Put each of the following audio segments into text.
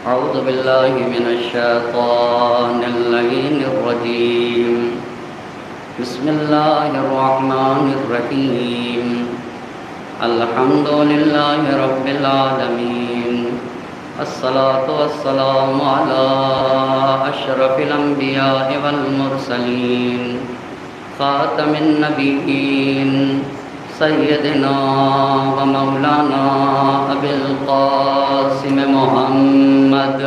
أعوذ بالله من الشيطان اللعين الرجيم. بسم الله الرحمن الرحيم. الحمد لله رب العالمين. الصلاة والسلام على أشرف الأنبياء والمرسلين خاتم النبيين سيدنا ومولانا أبي القاسم محمد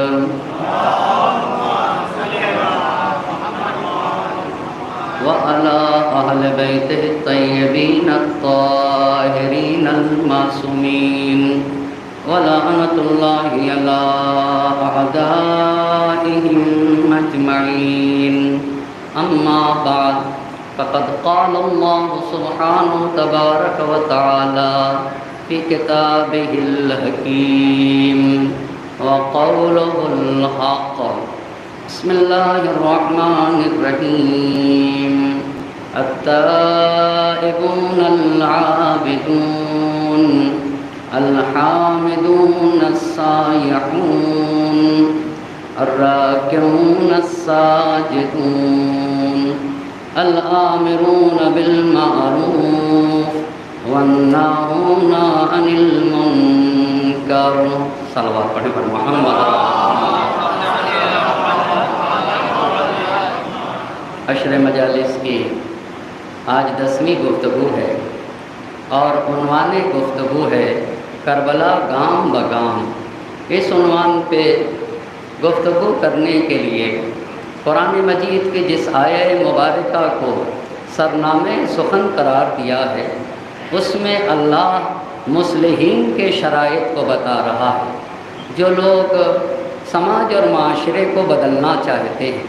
وعلى أهل بيته الطيبين الطاهرين المعصومين ولعنة الله على أعدائهم أجمعين. أما بعد، فقد قال الله سبحانه تبارك وتعالى في كتابه الحكيم وقوله الحق. بسم الله الرحمن الرحيم. التائبون العابدون الحامدون السائحون الراكعون الساجدون الآمرون بالمعروف والناهون عن المنکر. صلوات پڑھیں پر محمد. عشر مجالس کی آج 10ویں گفتگو ہے اور عنوان گفتگو ہے کربلا گام بگام. اس عنوان پہ گفتگو کرنے کے لیے قرآن مجید کی جس آیہ مبارکہ کو سرنامہ سخن قرار دیا ہے اس میں اللہ مصلحین کے شرائط کو بتا رہا ہے. جو لوگ سماج اور معاشرے کو بدلنا چاہتے ہیں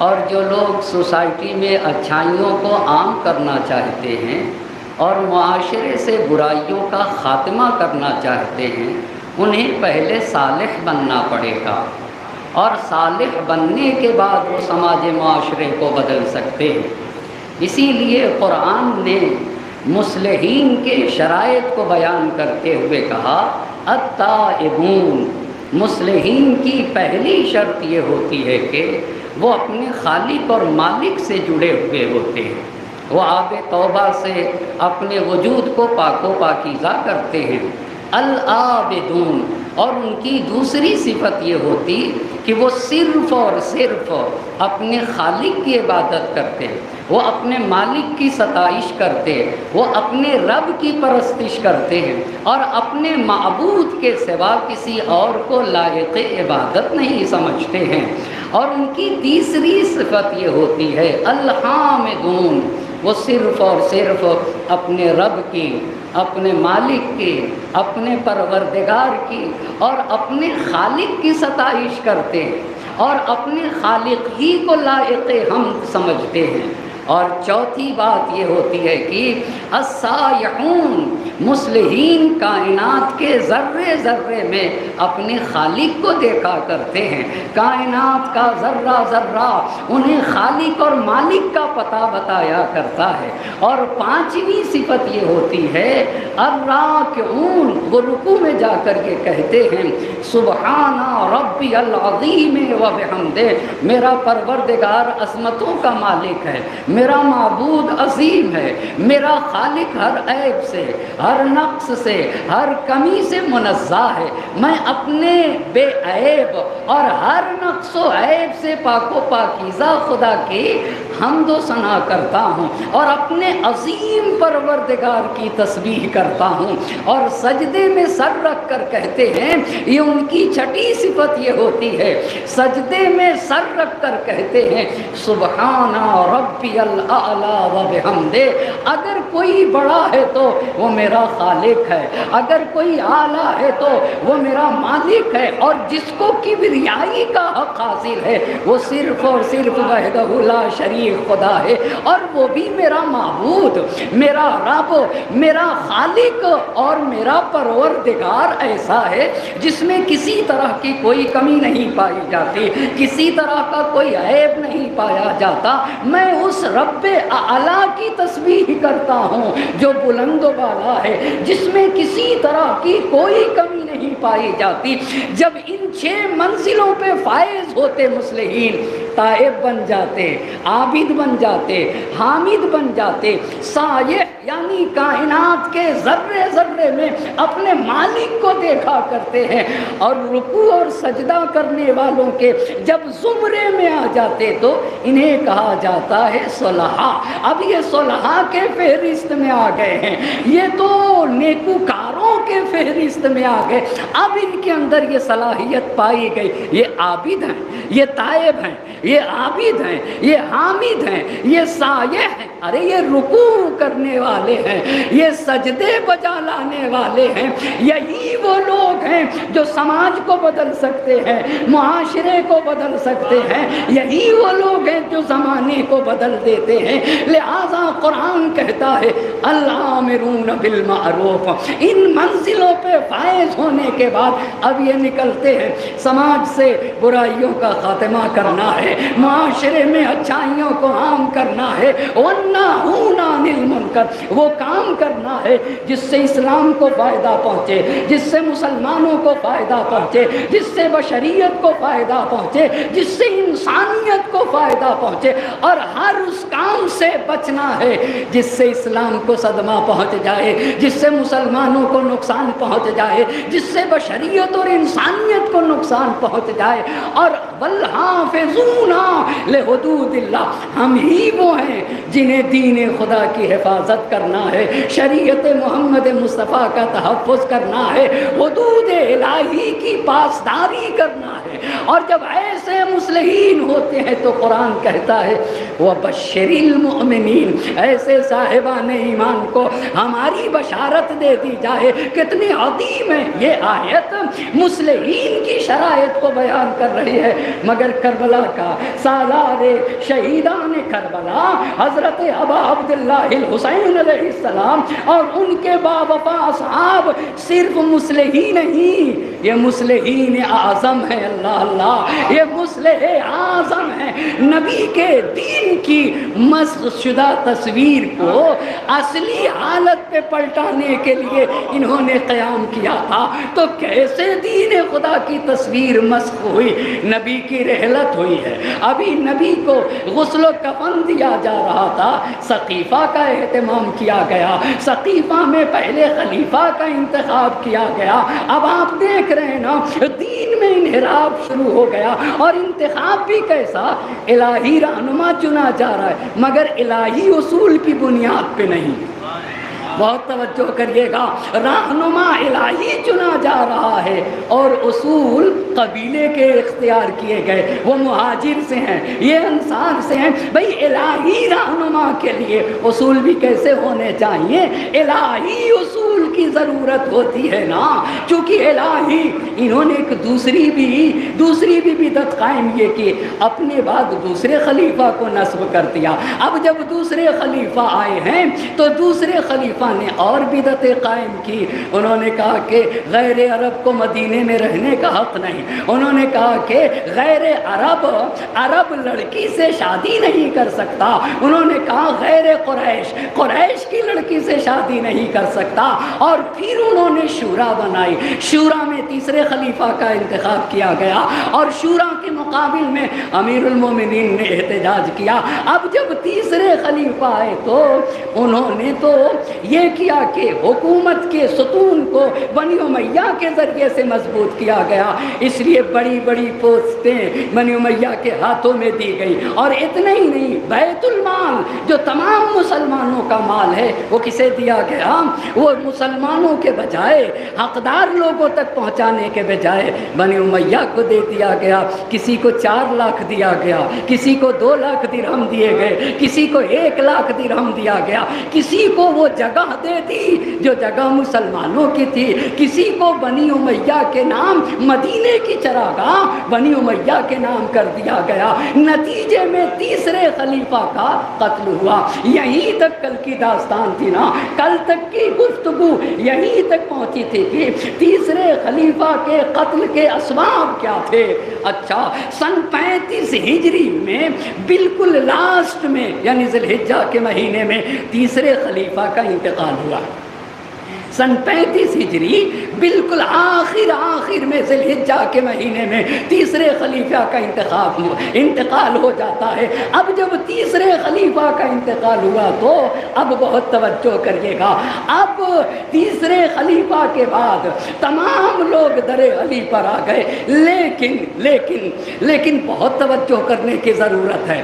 اور جو لوگ سوسائٹی میں اچھائیوں کو عام کرنا چاہتے ہیں اور معاشرے سے برائیوں کا خاتمہ کرنا چاہتے ہیں انہیں پہلے صالح بننا پڑے گا اور صالح بننے کے بعد وہ سماج معاشرے کو بدل سکتے ہیں. اسی لیے قرآن نے مصلحین کے شرائط کو بیان کرتے ہوئے کہا التائبون. مصلحین کی پہلی شرط یہ ہوتی ہے کہ وہ اپنے خالق اور مالک سے جڑے ہوئے ہوتے ہیں. وہ آب توبہ سے اپنے وجود کو پاک و پاکیزہ کرتے ہیں. العابدون. اور ان کی دوسری صفت یہ ہوتی کہ وہ صرف اور صرف اپنے خالق کی عبادت کرتے، وہ اپنے مالک کی ستائش کرتے، وہ اپنے رب کی پرستش کرتے ہیں اور اپنے معبود کے سوا کسی اور کو لائق عبادت نہیں سمجھتے ہیں. اور ان کی تیسری صفت یہ ہوتی ہے الحامدون. وہ صرف اور صرف اپنے رب کی، اپنے مالک کی، اپنے پروردگار کی اور اپنے خالق کی ستائش کرتے ہیں اور اپنے خالق ہی کو لائق حمد سمجھتے ہیں. اور چوتھی بات یہ ہوتی ہے کہ السائحون. مصلحین کائنات کے ذرے ذرے میں اپنے خالق کو دیکھا کرتے ہیں. کائنات کا ذرہ ذرہ انہیں خالق اور مالک کا پتہ بتایا کرتا ہے. اور پانچویں صفت یہ ہوتی ہے الراکعون. وہ رکوع میں جا کر کے کہتے ہیں سبحان ربی العظیم و بحمدہ. میرا پروردگار عظمتوں کا مالک ہے، میرا معبود عظیم ہے، میرا خالق ہر عیب سے، ہر نقص سے، ہر کمی سے منزہ ہے. میں اپنے بے عیب اور ہر نقص و عیب سے پاک و پاکیزہ خدا کی حمد و ثنا کرتا ہوں اور اپنے عظیم پروردگار کی تسبیح کرتا ہوں. اور سجدے میں سر رکھ کر کہتے ہیں، یہ ان کی چھٹی صفت یہ ہوتی ہے، سجدے میں سر رکھ کر کہتے ہیں سبحان ربی الاعلی و بحمدہ. اگر کوئی بڑا ہے تو وہ میرا خالق ہے، اگر کوئی اعلیٰ ہے تو وہ میرا مالک ہے. اور جس کو کبریائی کا حق حاصل ہے وہ صرف اور صرف وحدہ لا شریک خدا ہے. اور وہ بھی میرا معبود، میرا رب، میرا خالق اور میرا پروردگار ایسا ہے جس میں کسی طرح کی کوئی کمی نہیں پائی جاتی، کسی طرح کا کوئی عیب نہیں پایا جاتا. میں اس رب اعلیٰ کی تسبیح کرتا ہوں جو بلند و بالا ہے، جس میں کسی طرح کی کوئی کمی نہیں پائی جاتی۔ جب ان 6 منزلوں پہ فائز ہوتے مصلحین، تائب بن جاتے، عابد بن جاتے، حامد بن جاتے، سائح یعنی کائنات کے ذرے ذرے میں اپنے مالک کو دیکھا کرتے ہیں، اور رکوع اور سجدہ کرنے والوں کے جب زمرے میں آ جاتے تو انہیں کہا جاتا ہے صلحاء۔ اب یہ صلحاء کے فہرست میں آ گئے ہیں، یہ تو نیکوکاروں کے فہرست میں آ گئے۔ اب ان کے اندر یہ صلاحیت پائی گئی، یہ عابد ہیں، یہ تائب ہیں، یہ عابد ہیں، یہ حامد ہیں، یہ سائح ہیں، ارے یہ رکوع کرنے والے ہیں، یہ سجدے بجا لانے والے ہیں۔ یہی وہ لوگ ہیں جو سماج کو بدل سکتے ہیں، معاشرے کو بدل سکتے ہیں، یہی وہ لوگ ہیں جو زمانے کو بدل دیتے ہیں۔ لہذا قرآن کہتا ہے الآمرون بالمعروف۔ ان منزلوں پہ فائز ہونے کے بعد اب یہ نکلتے ہیں، سماج سے برائیوں کا خاتمہ کرنا ہے، معاشرے میں اچھائیوں کو عام کرنا ہے، والناہون عن المنکر، وہ کام کرنا ہے جس سے اسلام کو فائدہ پہنچے، جس سے مسلمانوں کو فائدہ پہنچے، جس سے بشریت کو فائدہ پہنچے، جس سے انسانیت کو فائدہ پہنچے، اور ہر اس کام سے بچنا ہے جس سے اسلام کو صدمہ پہنچ جائے، جس سے مسلمانوں کو نقصان پہنچ جائے، جس سے بشریت اور انسانیت کو نقصان پہنچ جائے۔ اور والحافظون لحدود اللہ، ہم ہی وہ ہیں جنہیں دین خدا کی حفاظت کرنا ہے، شریعت محمد مصطفیٰ کا تحفظ کرنا ہے، حدود الہی کی پاسداری کرنا ہے۔ اور جب ایسے مصلحین ہوتے ہیں تو قرآن کہتا ہے وَبَشِّرِ الْمُؤْمِنِينَ، ایسے صاحبان ایمان کو ہماری بشارت دے دی جائے۔ کتنی عظیم ہے یہ آیت، مصلحین کی شرائط کو بیان کر رہی ہے۔ مگر کربلا کا سالار شہیدان کربلا حضرت ابا عبداللہ الحسین علیہ السلام اور ان کے باوفا اصحاب صرف مصلحین نہیں، یہ مصلحین اعظم ہیں، اللہ اللہ، یہ مصلح اعظم ہیں۔ نبی کے دین کی مسخ شدہ تصویر کو اصلی حالت پہ پلٹانے کے لیے انہوں نے قیام کیا تھا۔ تو کیسے دین خدا کی تصویر مسخ ہوئی؟ نبی کی رحلت ہوئی ہے، ابھی نبی کو غسل و کفن دیا جا رہا تھا، سقیفہ کا اہتمام کیا گیا، سقیفہ میں پہلے خلیفہ کا انتخاب کیا گیا۔ اب آپ دیکھ رہے ہیں نا، دین میں انحراف شروع ہو گیا، اور انتخاب بھی کیسا؟ الہی رہنما چنا جا رہا ہے، مگر الہی اصول کی بنیاد پہ نہیں۔ بہت توجہ کریے گا، رہنما الہی چنا جا رہا ہے اور اصول قبیلے کے اختیار کیے گئے، وہ مہاجر سے ہیں، یہ انصار سے ہیں۔ بھئی الہی رہنما کے لیے اصول بھی کیسے ہونے چاہیے؟ الہی اصول کی ضرورت ہوتی ہے نا، چونکہ الہی انہوں نے ایک دوسری بھی بدعت قائم یہ کی، اپنے بعد دوسرے خلیفہ کو نصب کر دیا۔ اب جب دوسرے خلیفہ آئے ہیں تو دوسرے خلیفہ نے اور بدعتیں قائم کی۔ انہوں نے کہا کہ غیر عرب کو مدینے میں رہنے کا حق نہیں، انہوں نے کہا کہ غیر عرب لڑکی سے شادی نہیں کر سکتا، انہوں نے کہا غیر قریش کی لڑکی سے شادی نہیں کر سکتا، اور پھر انہوں نے شورا بنائی۔ شورا میں تیسرے خلیفہ کا انتخاب کیا گیا، اور شورا کے مقابل میں امیر المومنین نے احتجاج کیا۔ اب جب تیسرے خلیفہ آئے تو انہوں نے تو یہ کیا کہ حکومت کے ستون کو بنی امیہ کے ذریعے سے مضبوط کیا گیا، اس لیے بڑی بڑی پوسٹیں بنی امیہ کے ہاتھوں میں دی گئی۔ اور اتنا ہی نہیں، بیت المال جو تمام مسلمانوں کا مال ہے وہ کسے دیا گیا؟ وہ مسلمانوں کے بجائے، حقدار لوگوں تک پہنچانے کے بجائے بنی امیہ کو دے دیا گیا۔ کسی کو 4 لاکھ دیا گیا، کسی کو 2 لاکھ درہم دیے گئے، کسی کو 1 لاکھ درہم دیا گیا، کسی کو وہ جگہ جگہ دے دی جو جگہ مسلمانوں کی تھی، کسی کو بنی امیہ کے نام مدینے کی چراگاہ بنی امیہ کے نام کر دیا گیا، نتیجے میں تیسرے خلیفہ کا قتل ہوا۔ یہیں تک کل کی داستان تھی نا، کل تک کی گفتگو یہیں تک پہنچی تھی کہ تیسرے خلیفہ کے قتل کے اسباب کیا تھے۔ اچھا، سن 35 ہجری میں بالکل لاسٹ میں یعنی ذی الحجہ کے مہینے میں تیسرے خلیفہ کا انتقال ہوا۔ سن 35 ہجری بالکل آخر میں ذی الحجہ کے مہینے میں تیسرے خلیفہ کا انتقال ہو جاتا ہے۔ اب جب تیسرے خلیفہ کا انتقال ہوا تو اب بہت توجہ کریے گا، اب تیسرے خلیفہ کے بعد تمام لوگ در علی پر آ گئے، لیکن بہت توجہ کرنے کی ضرورت ہے۔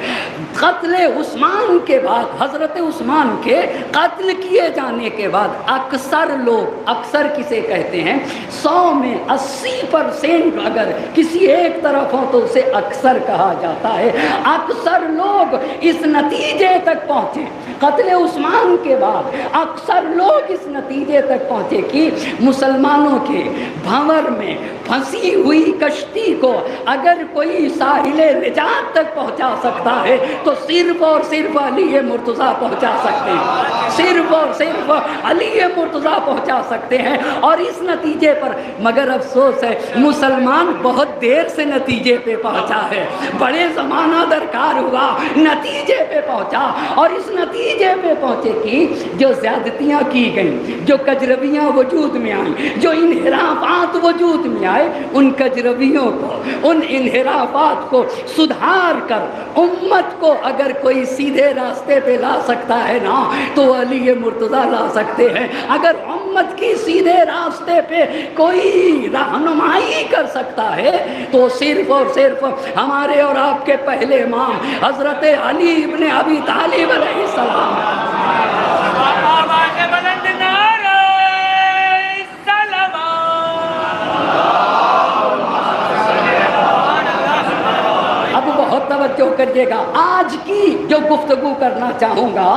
قتل عثمان کے بعد، حضرت عثمان کے قتل کیے جانے کے بعد اکثر کسے کہتے ہیں، 100 میں 80% اگر کسی ایک طرف ہو تو اسے اکثر کہا جاتا ہے۔ اکثر لوگ اس نتیجے تک پہنچے، قتل عثمان کے بعد اکثر لوگ اس نتیجے تک پہنچے کہ مسلمانوں کے بھنور میں پھنسی ہوئی کشتی کو اگر کوئی ساحل نجات تک پہنچا سکتا ہے تو صرف اور صرف علی مرتضیٰ پہنچا سکتے ہیں، صرف اور صرف علی مرتضیٰ پہنچا سکتے ہیں۔ اور اس نتیجے پر مگر افسوس ہے مسلمان بہت دیر سے نتیجے پہ پہنچا ہے، بڑے زمانہ درکار ہوا نتیجے پہ پہنچا، اور اس نتیجے پہ پہنچے کہ جو زیادتیاں کی گئیں، جو کجرویاں وجود میں آئیں، جو انحرافات وجود میں آئے، ان کجرویوں کو، ان انحرافات کو سدھار کر امت کو اگر کوئی سیدھے راستے پہ لا سکتا ہے نا تو علی مرتضیٰ لا سکتے ہیں۔ اگر امت کی سیدھے راستے پہ کوئی رہنمائی کر سکتا ہے تو صرف اور صرف ہمارے اور آپ کے پہلے امام حضرت علی ابن ابی طالب علیہ السلام۔ توجہ کریے گا، آج کی جو گفتگو کرنا چاہوں گا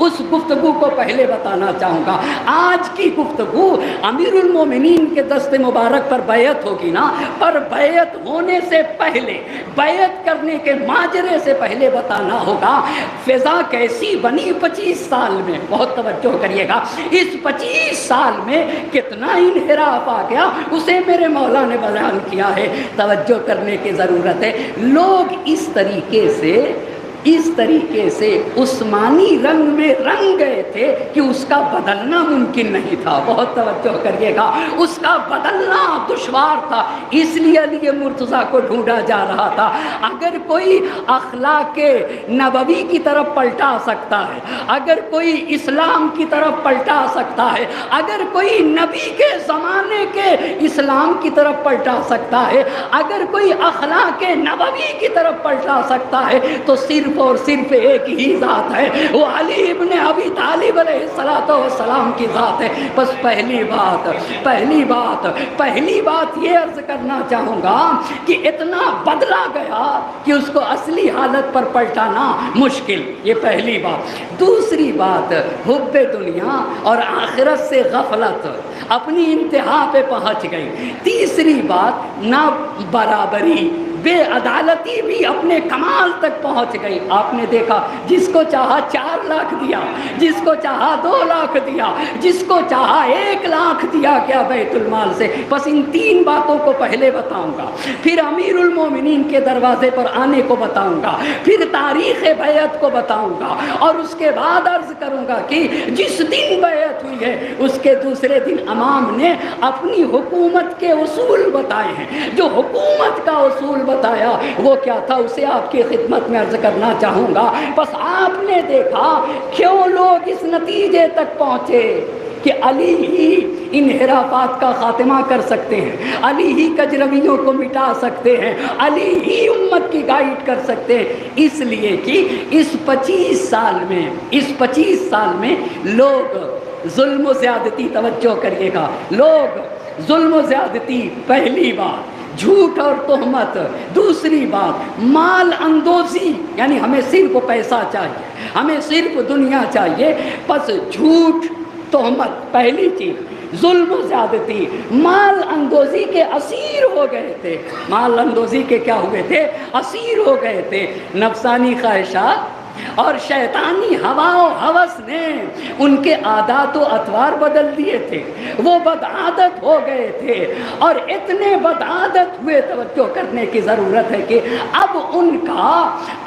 اس گفتگو کو پہلے بتانا چاہوں گا۔ آج کی گفتگو امیر المومنین کے دست مبارک پر بیعت ہوگی نا، پر بیعت ہونے سے پہلے، بیعت کرنے کے ماجرے سے پہلے بتانا ہوگا فضا کیسی بنی 25 سال میں۔ بہت توجہ کریے گا، اس 25 سال میں کتنا انحراف آ گیا اسے میرے مولا نے بیان کیا ہے، توجہ کرنے کی ضرورت ہے۔ لوگ اس طریقے سے عثمانی رنگ میں رنگ گئے تھے کہ اس کا بدلنا ممکن نہیں تھا۔ بہت توجہ کریے گا، اس کا بدلنا دشوار تھا، اس لیے علی مرتضیٰ کو ڈھونڈا جا رہا تھا۔ اگر کوئی اخلاق نبوی کی طرف پلٹا سکتا ہے، اگر کوئی اسلام کی طرف پلٹا سکتا ہے، اگر کوئی نبی کے زمانے کے اسلام کی طرف پلٹا سکتا ہے، اگر کوئی اخلاق نبوی کی طرف پلٹا سکتا ہے تو صرف اور صرف ایک ہی ذات ہے، وہ علی ابن ابی طالب علیہ السلام کی ذات ہے۔ بس پہلی بات یہ عرض کرنا چاہوں گا کہ اتنا بدلا گیا کہ اس کو اصلی حالت پر پلٹانا مشکل، یہ پہلی بات۔ دوسری بات، حب دنیا اور آخرت سے غفلت اپنی انتہا پہ پہنچ گئی۔ تیسری بات، نا برابری، بے عدالتی بھی اپنے کمال تک پہنچ گئی۔ آپ نے دیکھا جس کو چاہا 4 لاکھ دیا، جس کو چاہا 2 لاکھ دیا، جس کو چاہا 1 لاکھ دیا گیا بیت المال سے۔ بس ان 3 باتوں کو پہلے بتاؤں گا، پھر امیر المومنین کے دروازے پر آنے کو بتاؤں گا، پھر تاریخ بیعت کو بتاؤں گا، اور اس کے بعد عرض کروں گا کہ جس دن بیعت ہوئی ہے اس کے دوسرے دن امام نے اپنی حکومت کے اصول بتائے ہیں۔ جو حکومت کا اصول بتایا وہ کیا تھا اسے آپ کی خدمت میں عرض کرنا چاہوں گا۔ بس آپ نے دیکھا کیوں لوگ اس نتیجے تک پہنچے کہ علی ہی انحرافات کا خاتمہ کر سکتے ہیں، علی ہی کجرویوں کو مٹا سکتے ہیں، علی ہی امت کی گائیڈ کر سکتے ہیں، اس لیے کہ اس 25 سال میں لوگ ظلم و زیادتی، توجہ کریے گا، لوگ ظلم و زیادتی، پہلی بات جھوٹ اور تہمت، دوسری بات مال اندوزی، یعنی ہمیں صرف پیسہ چاہیے، ہمیں صرف دنیا چاہیے، بس جھوٹ، تہمت پہلی چیز، ظلم و زیادتی، مال اندوزی کے اسیر ہو گئے تھے، مال اندوزی کے کیا ہوئے تھے؟ اسیر ہو گئے تھے۔ نفسانی خواہشات اور شیطانی ہوا و ہوس نے ان کے عادات و اطوار بدل دیے تھے، وہ بدعادت ہو گئے تھے، اور اتنے بدعادت ہوئے، توجہ کرنے کی ضرورت ہے کہ اب ان کا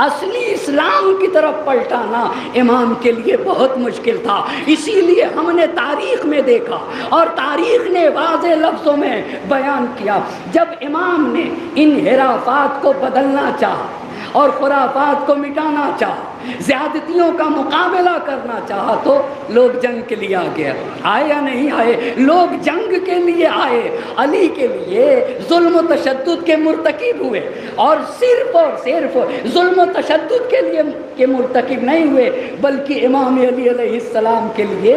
اصلی اسلام کی طرف پلٹانا امام کے لیے بہت مشکل تھا۔ اسی لیے ہم نے تاریخ میں دیکھا اور تاریخ نے واضح لفظوں میں بیان کیا، جب امام نے انحرافات کو بدلنا چاہا اور خرافات کو مٹانا چاہا، زیادتیوں کا مقابلہ کرنا چاہا، تو لوگ جنگ کے لیے آئے یا نہیں آئے؟ لوگ جنگ کے لیے آئے، علی کے لیے ظلم و تشدد کے مرتکب ہوئے، اور صرف ظلم و تشدد کے لیے کے مرتکب نہیں ہوئے، بلکہ امام علی علیہ السلام کے لیے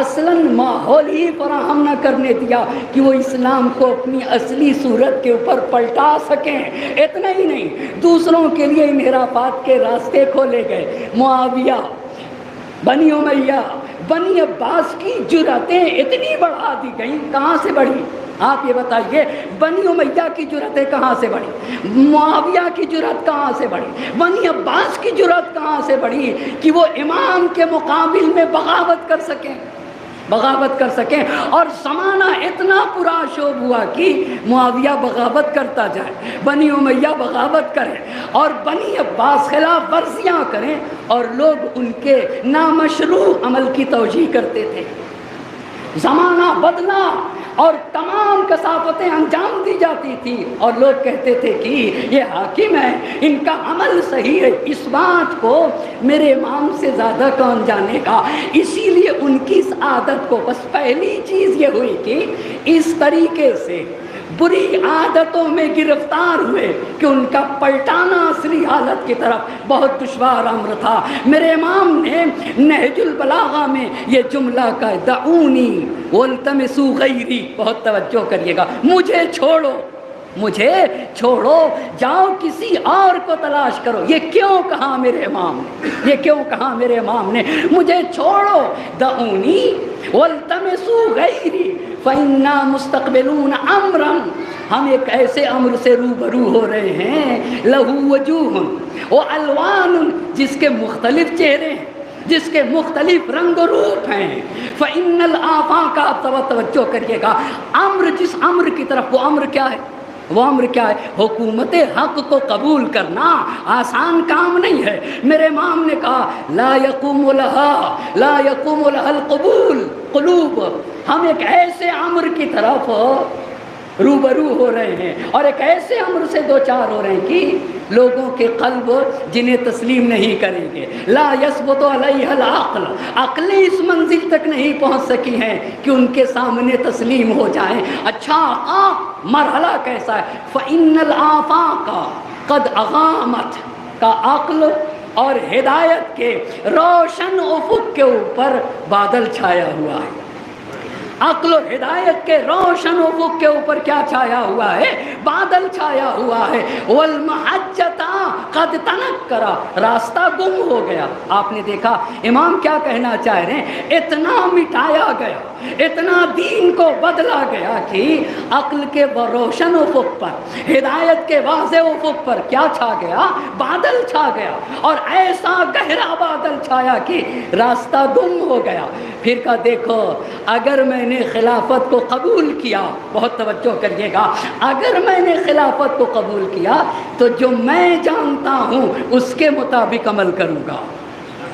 اصلاً ماحول ہی فراہم نہ کرنے دیا کہ وہ اسلام کو اپنی اصلی صورت کے اوپر پلٹا سکیں۔ اتنا ہی نہیں، دوسروں کے لیے انحرافات کے راستے کھولے گئے۔ معاویہ، بنی امیہ، بنی عباس کی جرأتیں اتنی بڑھا دی گئیں، کہاں سے بڑھی؟ آپ یہ بتائیے، بنی امیہ کی جرأتیں کہاں سے بڑھی؟ معاویہ کی جرأت کہاں سے بڑھی؟ بنی عباس کی جرأت کہاں سے بڑھی کہ وہ امام کے مقابل میں بغاوت کر سکیں؟ اور زمانہ اتنا پرآشوب ہوا کہ معاویہ بغاوت کرتا جائے، بنی امیہ بغاوت کرے، اور بنی عباس خلاف ورزیاں کریں، اور لوگ ان کے نامشروع عمل کی توجیہ کرتے تھے۔ زمانہ بدلا اور تمام کثافتیں انجام دی جاتی تھی، اور لوگ کہتے تھے کہ یہ حاکم ہے، ان کا عمل صحیح ہے، اس بات کو میرے امام سے زیادہ کون جانے گا۔ اسی لیے ان کی اس عادت کو، بس پہلی چیز یہ ہوئی کہ اس طریقے سے بری عادتوں میں گرفتار ہوئے کہ ان کا پلٹانا اصلی حالت کی طرف بہت دشوار امر تھا۔ میرے امام نے نہج البلاغہ میں یہ جملہ کہا، دعونی والتمسوا غیری، بہت توجہ کریے گا، مجھے چھوڑو، جاؤ کسی اور کو تلاش کرو۔ یہ کیوں کہا میرے امام نے؟ مجھے چھوڑو، دعونی والتمسوا غیری فإنا مستقبلون امرا، ہم ایک ایسے امر سے روبرو ہو رہے ہیں، لہو وجوہ و الوان، جس کے مختلف چہرے ہیں، جس کے مختلف رنگ و روپ ہیں۔ فإن الآفاق، آپ توجہ کریے گا، امر، جس امر کی طرف، وہ امر کیا ہے؟ حکومت حق کو قبول کرنا آسان کام نہیں ہے۔ میرے امام نے کہا لا یقوم لها القلوب، ہم ایک ایسے امر کی طرف روبرو ہو رہے ہیں اور ایک ایسے امر سے دوچار ہو رہے ہیں کہ لوگوں کے قلب جنہیں تسلیم نہیں کریں گے۔ لا یثبت علیہ العقل، عقلیں اس منزل تک نہیں پہنچ سکی ہیں کہ ان کے سامنے تسلیم ہو جائیں۔ اچھا مرحلہ کیسا ہے؟ فإن الآفاق قد اغامت، کا عقل اور ہدایت کے روشن افق کے اوپر بادل چھایا ہوا ہے۔ عقل و ہدایت کے روشن افق کے اوپر کیا چھایا ہوا ہے؟ بادل چھایا ہوا ہے۔ والمحجتا قد تنکرا، راستہ گم ہو گیا۔ آپ نے دیکھا امام کیا کہنا چاہ رہے ہیں؟ اتنا مٹایا گیا، اتنا دین کو بدلا گیا کہ عقل کے روشن افق پر، ہدایت کے واضح افق پر کیا چھا گیا؟ بادل چھا گیا، اور ایسا گہرا بادل چھایا کہ راستہ گم ہو گیا۔ پھر کا دیکھو، اگر میں نے خلافت کو قبول کیا، بہت توجہ کریے گا، اگر میں نے خلافت کو قبول کیا تو جو میں جانتا ہوں اس کے مطابق عمل کروں گا،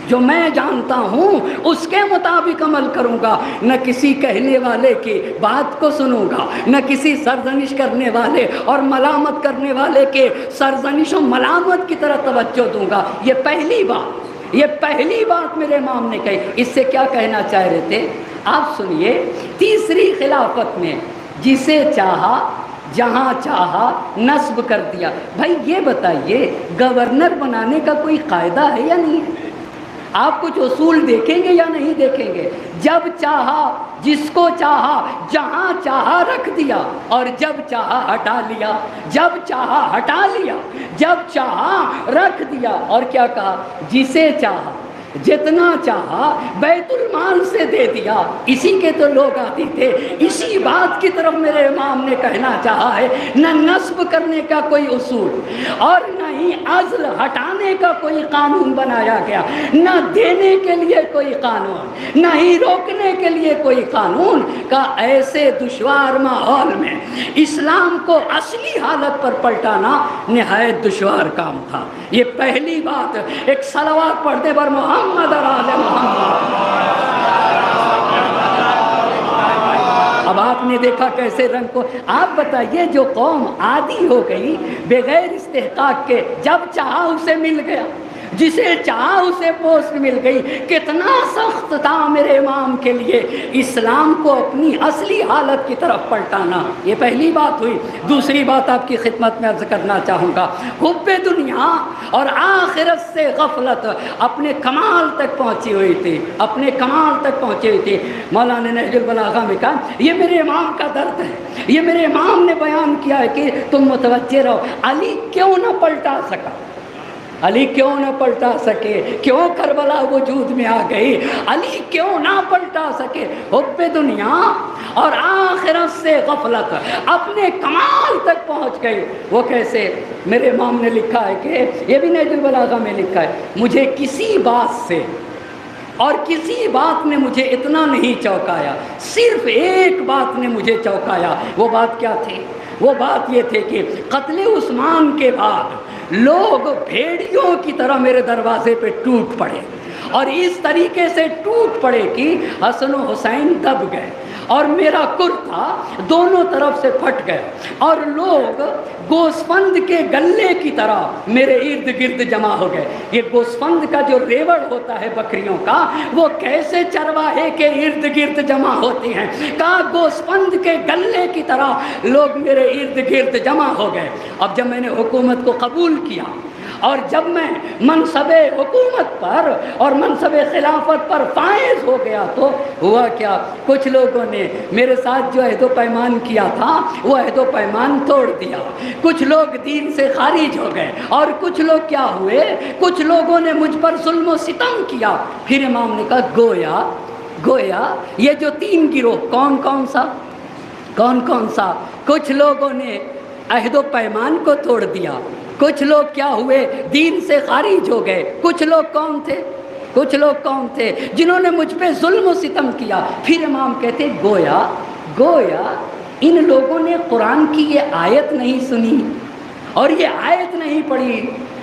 جو میں جانتا ہوں اس کے مطابق عمل کروں گا، نہ کسی کہنے والے کی بات کو سنوں گا، نہ کسی سرزنش کرنے والے اور ملامت کرنے والے کے سرزنش و ملامت کی طرح توجہ دوں گا۔ یہ پہلی بات میرے امام نے کہی۔ اس سے کیا کہنا چاہ رہے تھے آپ سنیے؟ تیسری خلافت میں جسے چاہا جہاں چاہا نصب کر دیا۔ بھائی یہ بتائیے گورنر بنانے کا کوئی قاعدہ ہے یا نہیں ہے؟ آپ کچھ اصول دیکھیں گے یا نہیں دیکھیں گے؟ جب چاہا جس کو چاہا جہاں چاہا رکھ دیا، اور جب چاہا ہٹا لیا، جب چاہا ہٹا لیا، جب چاہا رکھ دیا، اور کیا کہا؟ جسے چاہا جتنا چاہا بیت المال سے دے دیا، اسی کے تو لوگ آتے تھے۔ اسی بات کی طرف میرے امام نے کہنا چاہا ہے، نہ نصب کرنے کا کوئی اصول اور نہ ہی عزل ہٹانے کا کوئی قانون بنایا گیا، نہ دینے کے لیے کوئی قانون، نہ ہی روکنے کے لیے کوئی قانون کا۔ ایسے دشوار ماحول میں اسلام کو اصلی حالت پر پلٹانا نہایت دشوار کام تھا۔ یہ پہلی بات۔ ایک صلوات پڑھتے پر محمد اور آل محمد۔ اب آپ نے دیکھا کیسے رنگ کو۔ آپ بتائیے، جو قوم عادی ہو گئی بغیر استحقاق کے، جب چاہا اسے مل گیا، جسے چاہا اسے پوسٹ مل گئی، کتنا سخت تھا میرے امام کے لیے اسلام کو اپنی اصلی حالت کی طرف پلٹانا۔ یہ پہلی بات ہوئی۔ دوسری بات آپ کی خدمت میں عرض کرنا چاہوں گا، حب دنیا اور آخرت سے غفلت اپنے کمال تک پہنچی ہوئی تھی، اپنے کمال تک پہنچی ہوئی تھی۔ مولانا نہج البلاغہ میں کہا، یہ میرے امام کا درد ہے، یہ میرے امام نے بیان کیا ہے کہ تم متوجہ رہو، علی کیوں نہ پلٹا سکا، علی کیوں نہ پلٹا سکے، کیوں کربلا وجود میں آ گئی، علی کیوں نہ پلٹا سکے؟ حب دنیا اور آخرت سے غفلت اپنے کمال تک پہنچ گئی۔ وہ کیسے؟ میرے امام نے لکھا ہے کہ یہ بھی نہج البلاغہ میں لکھا ہے، مجھے کسی بات سے اور کسی بات نے مجھے اتنا نہیں چونکایا، صرف ایک بات نے مجھے چونکایا۔ وہ بات کیا تھی؟ وہ بات یہ تھی کہ قتل عثمان کے بعد لوگ بھیڑیوں کی طرح میرے دروازے پہ ٹوٹ پڑے، اور اس طریقے سے ٹوٹ پڑے کہ حسن و حسین دب گئے اور میرا کرتا دونوں طرف سے پھٹ گیا، اور لوگ گوسفند کے گلے کی طرح میرے ارد گرد جمع ہو گئے۔ یہ گوسفند کا جو ریوڑ ہوتا ہے بکریوں کا، وہ کیسے چرواہے کے ارد گرد جمع ہوتے ہیں؟ کہا گوسفند کے گلے کی طرح لوگ میرے ارد گرد جمع ہو گئے۔ اب جب میں نے حکومت کو قبول کیا اور جب میں منصب حکومت پر اور منصب خلافت پر فائز ہو گیا، تو ہوا کیا؟ کچھ لوگوں نے میرے ساتھ جو عہد و پیمان کیا تھا وہ عہد و پیمان توڑ دیا، کچھ لوگ دین سے خارج ہو گئے، اور کچھ لوگ کیا ہوئے؟ کچھ لوگوں نے مجھ پر ظلم و ستم کیا۔ پھر امام نے کہا گویا یہ جو تین گروہ کون کون سا؟ کچھ لوگوں نے عہد و پیمان کو توڑ دیا، کچھ لوگ کیا ہوئے؟ دین سے خارج ہو گئے۔ کچھ لوگ کون تھے جنہوں نے مجھ پہ ظلم و ستم کیا؟ پھر امام کہتے گویا ان لوگوں نے قرآن کی یہ آیت نہیں سنی اور یہ آیت نہیں پڑھی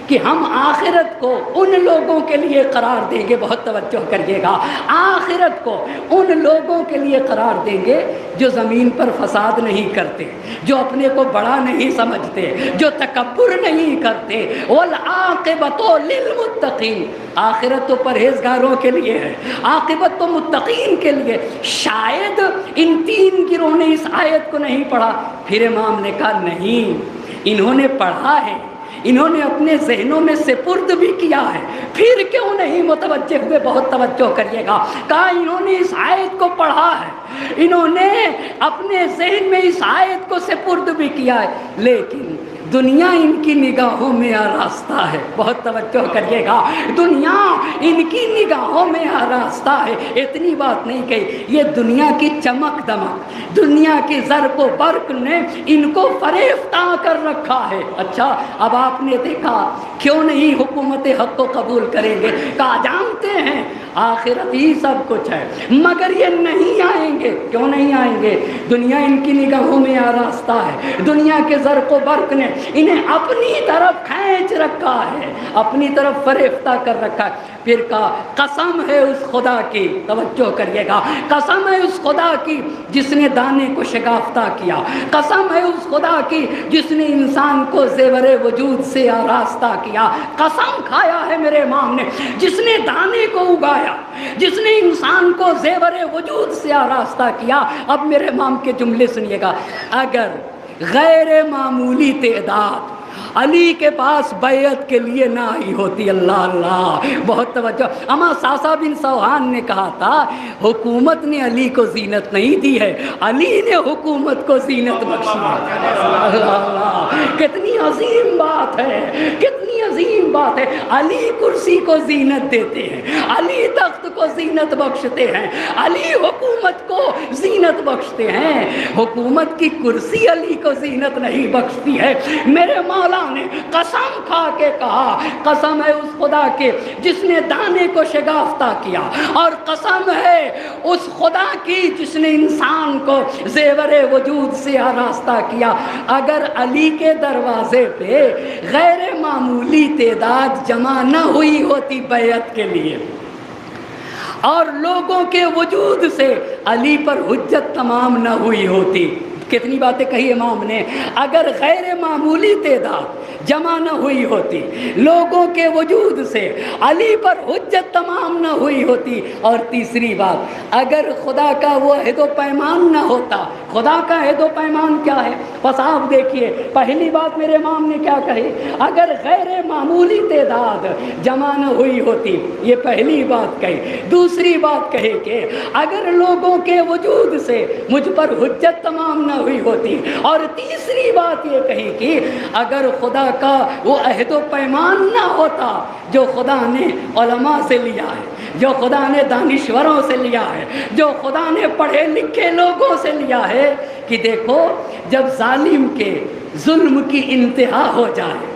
کہ ہم آخرت کو ان لوگوں کے لیے قرار دیں گے۔ بہت توجہ کریے گا، آخرت کو ان لوگوں کے لیے قرار دیں گے جو زمین پر فساد نہیں کرتے، جو اپنے کو بڑا نہیں سمجھتے، جو تکبر نہیں کرتے۔ والعاقبۃ للمتقین، آخرت تو پرہیزگاروں کے لیے ہے، عاقبت تو متقین کے لیے۔ شاید ان تین گروہوں نے اس آیت کو نہیں پڑھا۔ پھر امام نے کہا نہیں، انہوں نے پڑھا ہے، انہوں نے اپنے ذہنوں میں سپرد بھی کیا ہے، پھر کیوں نہیں متوجہ ہوئے؟ بہت توجہ کریے گا۔ کہا انہوں نے اس آیت کو پڑھا ہے، انہوں نے اپنے ذہن میں اس آیت کو سپرد بھی کیا ہے، لیکن دنیا ان کی نگاہوں میں آراستہ ہے۔ بہت توجہ کریے گا، دنیا ان کی نگاہوں میں آراستہ ہے۔ اتنی بات نہیں کہی، یہ دنیا کی چمک دمک، دنیا کی زرق و برق نے ان کو فریفتہ کر رکھا ہے۔ اچھا، اب آپ نے دیکھا کیوں نہیں حکومت حق کو قبول کریں گے؟ کہا جانتے ہیں آخرت ہی سب کچھ ہے، مگر یہ نہیں آئیں گے۔ کیوں نہیں آئیں گے؟ دنیا ان کی نگاہوں میں آراستہ ہے، دنیا کے زرق و برق نے انہیں اپنی طرف کھینچ رکھا ہے، اپنی طرف فریفتہ کر رکھا ہے۔ پھر کہا قسم ہے اس خدا کی، توجہ کریے گا، قسم ہے اس خدا کی جس نے دانے کو شگافتہ کیا، قسم ہے اس خدا کی جس نے انسان کو زیور وجود سے آراستہ کیا، قسم کھایا ہے میرے امام نے جس نے دانے کو اگایا، جس نے انسان کو زیور وجود سے آراستہ کیا۔ اب میرے امام کے جملے سنیے گا، اگر غیر معمولی تعداد علی کے پاس بیعت کے لیے نہ آئی ہوتی. اللہ اللہ، بہت توجہ. اما ساسا بن سوہان نے کہا تھا حکومت نے علی کو زینت نہیں دی ہے، علی نے حکومت کو زینت بخشی ہے. اللہ اللہ، کتنی عظیم بات ہے، کتنی عظیم بات ہے. علی کرسی کو زینت دیتے ہیں، علی تخت کو زینت بخشتے ہیں، علی حکومت کو زینت بخشتے ہیں. حکومت کی کرسی علی کو زینت نہیں بخشتی ہے. میرے مولا نے قسم کھا کے کہا، قسم ہے اس خدا کے جس نے دانے کو شگافتہ کیا، اور قسم ہے اس خدا کی جس نے انسان کو زیور وجود سے آراستہ کیا، اگر علی کے دروازے پہ غیر معمولی تعداد جمع نہ ہوئی ہوتی بیعت کے لیے، اور لوگوں کے وجود سے علی پر حجت تمام نہ ہوئی ہوتی. کتنی باتیں کہی امام نے. اگر غیر معمولی تعداد جمع نہ ہوئی ہوتی، لوگوں کے وجود سے علی پر حجت تمام نہ ہوئی ہوتی. اور تیسری بات، اگر خدا کا وہ عہد و پیمان نہ ہوتا. خدا کا عہد و پیمان کیا ہے؟ بس آپ دیکھیے، پہلی بات میرے امام نے کیا کہی، اگر غیر معمولی تعداد جمع نہ ہوئی ہوتی، یہ پہلی بات کہی. دوسری بات کہی کہ اگر لوگوں کے وجود سے مجھ پر حجت تمام نہ ہوئی ہوتی. اور تیسری بات یہ کہی کہ اگر خدا کا وہ عہد و پیمان نہ ہوتا جو خدا نے علماء سے لیا ہے، جو خدا نے دانشوروں سے لیا ہے، جو خدا نے پڑھے لکھے لوگوں سے لیا ہے، کہ دیکھو جب ظالم کے ظلم کی انتہا ہو جائے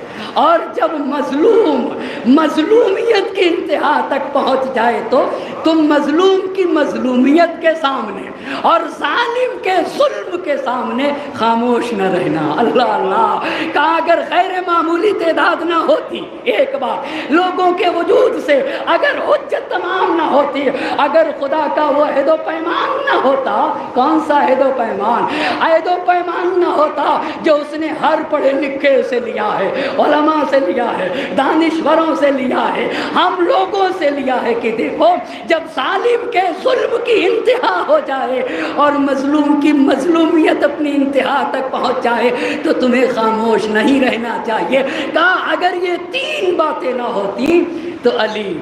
اور جب مظلوم مظلومیت کی انتہا تک پہنچ جائے تو تم مظلوم کی مظلومیت کے سامنے اور ظالم کے ظلم کے سامنے خاموش نہ رہنا. اللہ اللہ، کہا اگر غیر معمولی تعداد نہ ہوتی، ایک بات، لوگوں کے وجود سے اگر حجت تمام نہ ہوتی، اگر خدا کا وہ عہد و پیمان نہ ہوتا. کون سا عہد و پیمان؟ عہد و پیمان نہ ہوتا جو اس نے ہر پڑھے لکھے سے لیا ہے، علماء سے لیا ہے، دانشوروں سے لیا ہے، ہم لوگوں سے لیا ہے، کہ دیکھو جب ظالم کے ظلم کی انتہا ہو جائے اور مظلوم کی مظلومیت اپنی انتہا تک پہنچ جائے تو تمہیں خاموش نہیں رہنا چاہیے. کہا اگر یہ تین باتیں نہ ہوتی تو علی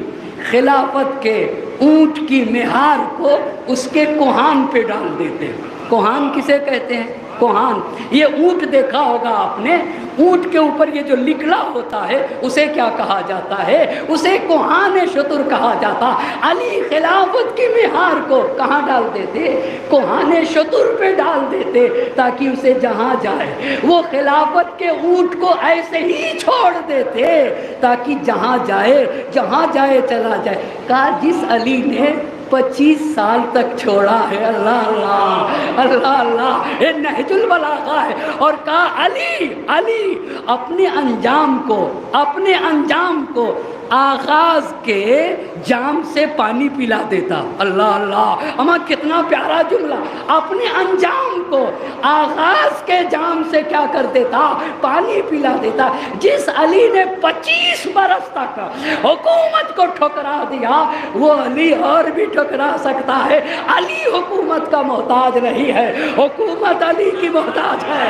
خلافت کے اونٹ کی مہار کو اس کے کوہان پہ ڈال دیتے. کوہان کسے کہتے ہیں؟ کوہان، یہ اونٹ دیکھا ہوگا آپ نے، اونٹ کے اوپر یہ جو لکلا ہوتا ہے اسے کیا کہا جاتا ہے؟ اسے کوہان شتر کہا جاتا. علی خلافت کی مہار کو کہاں ڈال دیتے؟ کوہان شتر پہ ڈال دیتے، تاکہ اسے جہاں جائے وہ خلافت کے اونٹ کو ایسے ہی چھوڑ دیتے تاکہ جہاں جائے چلا جائے. کہا جس علی نے 25 سال تک چھوڑا ہے، اللہ اللہ اللہ اللہ، یہ نہج البلاغہ ہے. اور کہا علی اپنے انجام کو آغاز کے جام سے پانی پلا دیتا. اللہ اللہ، اما کتنا پیارا جملہ. اپنے انجام کو آغاز کے جام سے کیا کر دیتا؟ پانی پلا دیتا. جس علی نے 25 برس تک حکومت کو ٹھکرا دیا، وہ علی اور بھی ٹھکرا سکتا ہے. علی حکومت کا محتاج نہیں ہے، حکومت علی کی محتاج ہے.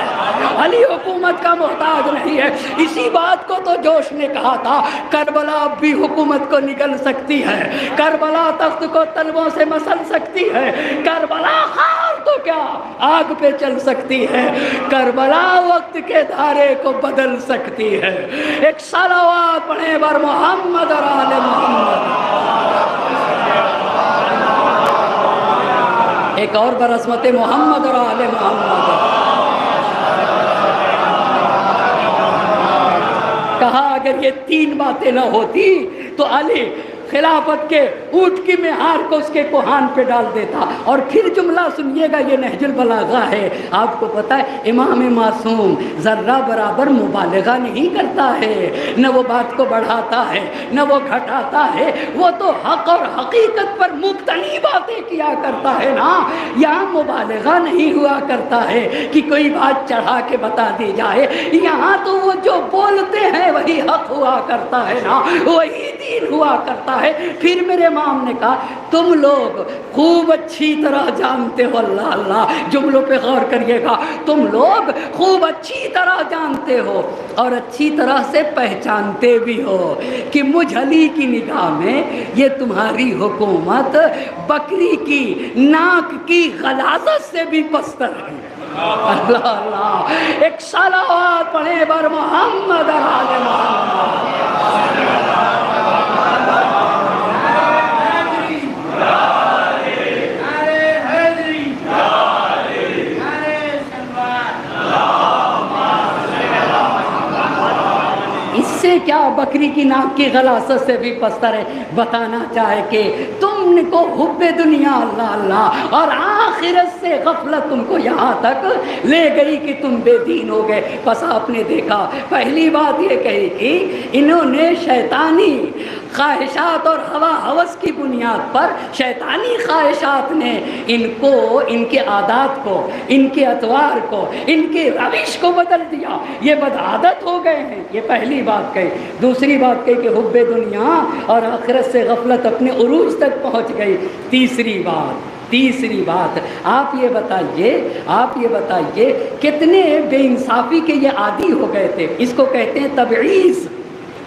علی حکومت کا محتاج نہیں ہے. اسی بات کو تو جوش نے کہا تھا، کربلا بھی حکومت کو نگل سکتی ہے، کربلا تخت کو تلووں سے مسل سکتی ہے، کربلا خار تو کیا آگ پہ چل سکتی ہے، کربلا وقت کے دھارے کو بدل سکتی ہے. ایک صلوات پڑھیں بر محمد اور آل محمد. ایک اور برعظمت محمد اور آل محمد. کہا اگر یہ تین باتیں نہ ہوتی تو علی خلافت کے اونٹ کی مہار کو اس کے کوہان پہ ڈال دیتا. اور پھر جملہ سنیے گا، یہ نہج البلاغہ ہے. آپ کو پتہ ہے امام معصوم ذرہ برابر مبالغہ نہیں کرتا ہے، نہ وہ بات کو بڑھاتا ہے نہ وہ گھٹاتا ہے. وہ تو حق اور حقیقت پر مبتنی باتیں کیا کرتا ہے نا. یہاں مبالغہ نہیں ہوا کرتا ہے کہ کوئی بات چڑھا کے بتا دی جائے. یہاں تو وہ جو بولتے ہیں وہی حق ہوا کرتا ہے نا، وہی دین ہوا کرتا ہے۔ پھر میرے امام نے کہا تم لوگ خوب اچھی طرح جانتے ہو، اللہ اللہ جملوں پہ غور کریے گا، تم لوگ خوب اچھی طرح جانتے ہو اور اچھی طرح سے پہچانتے بھی ہو کہ مجھ علی کی نگاہ میں یہ تمہاری حکومت بکری کی ناک کی غلاظت سے بھی پستر ہے۔ اللہ اللہ، ایک صلوات پڑھے بر محمد آل محمد۔ اس سے کیا بکری کی ناک کی غلاظت سے بھی پستر ہے؟ بتانا چاہے کہ تم کو حب دنیا اللہ اللہ اور آخرت سے غفلت تم کو یہاں تک لے گئی کہ تم بے دین ہو گئے۔ بس آپ نے دیکھا پہلی بات یہ کہی کہ انہوں نے شیطانی خواہشات اور ہوا ہوس کی بنیاد پر، شیطانی خواہشات نے ان کو، ان کے عادات کو، ان کے اطوار کو، ان کے روش کو بدل دیا، یہ بدعادت ہو گئے ہیں۔ یہ پہلی بات کہی۔ دوسری بات کہی کہ حب دنیا اور آخرت سے غفلت اپنے عروج تک پہنچ گئی۔ تیسری بات آپ یہ بتائیے کتنے بے انصافی کے یہ عادی ہو گئے تھے۔ اس کو کہتے ہیں تبعیض۔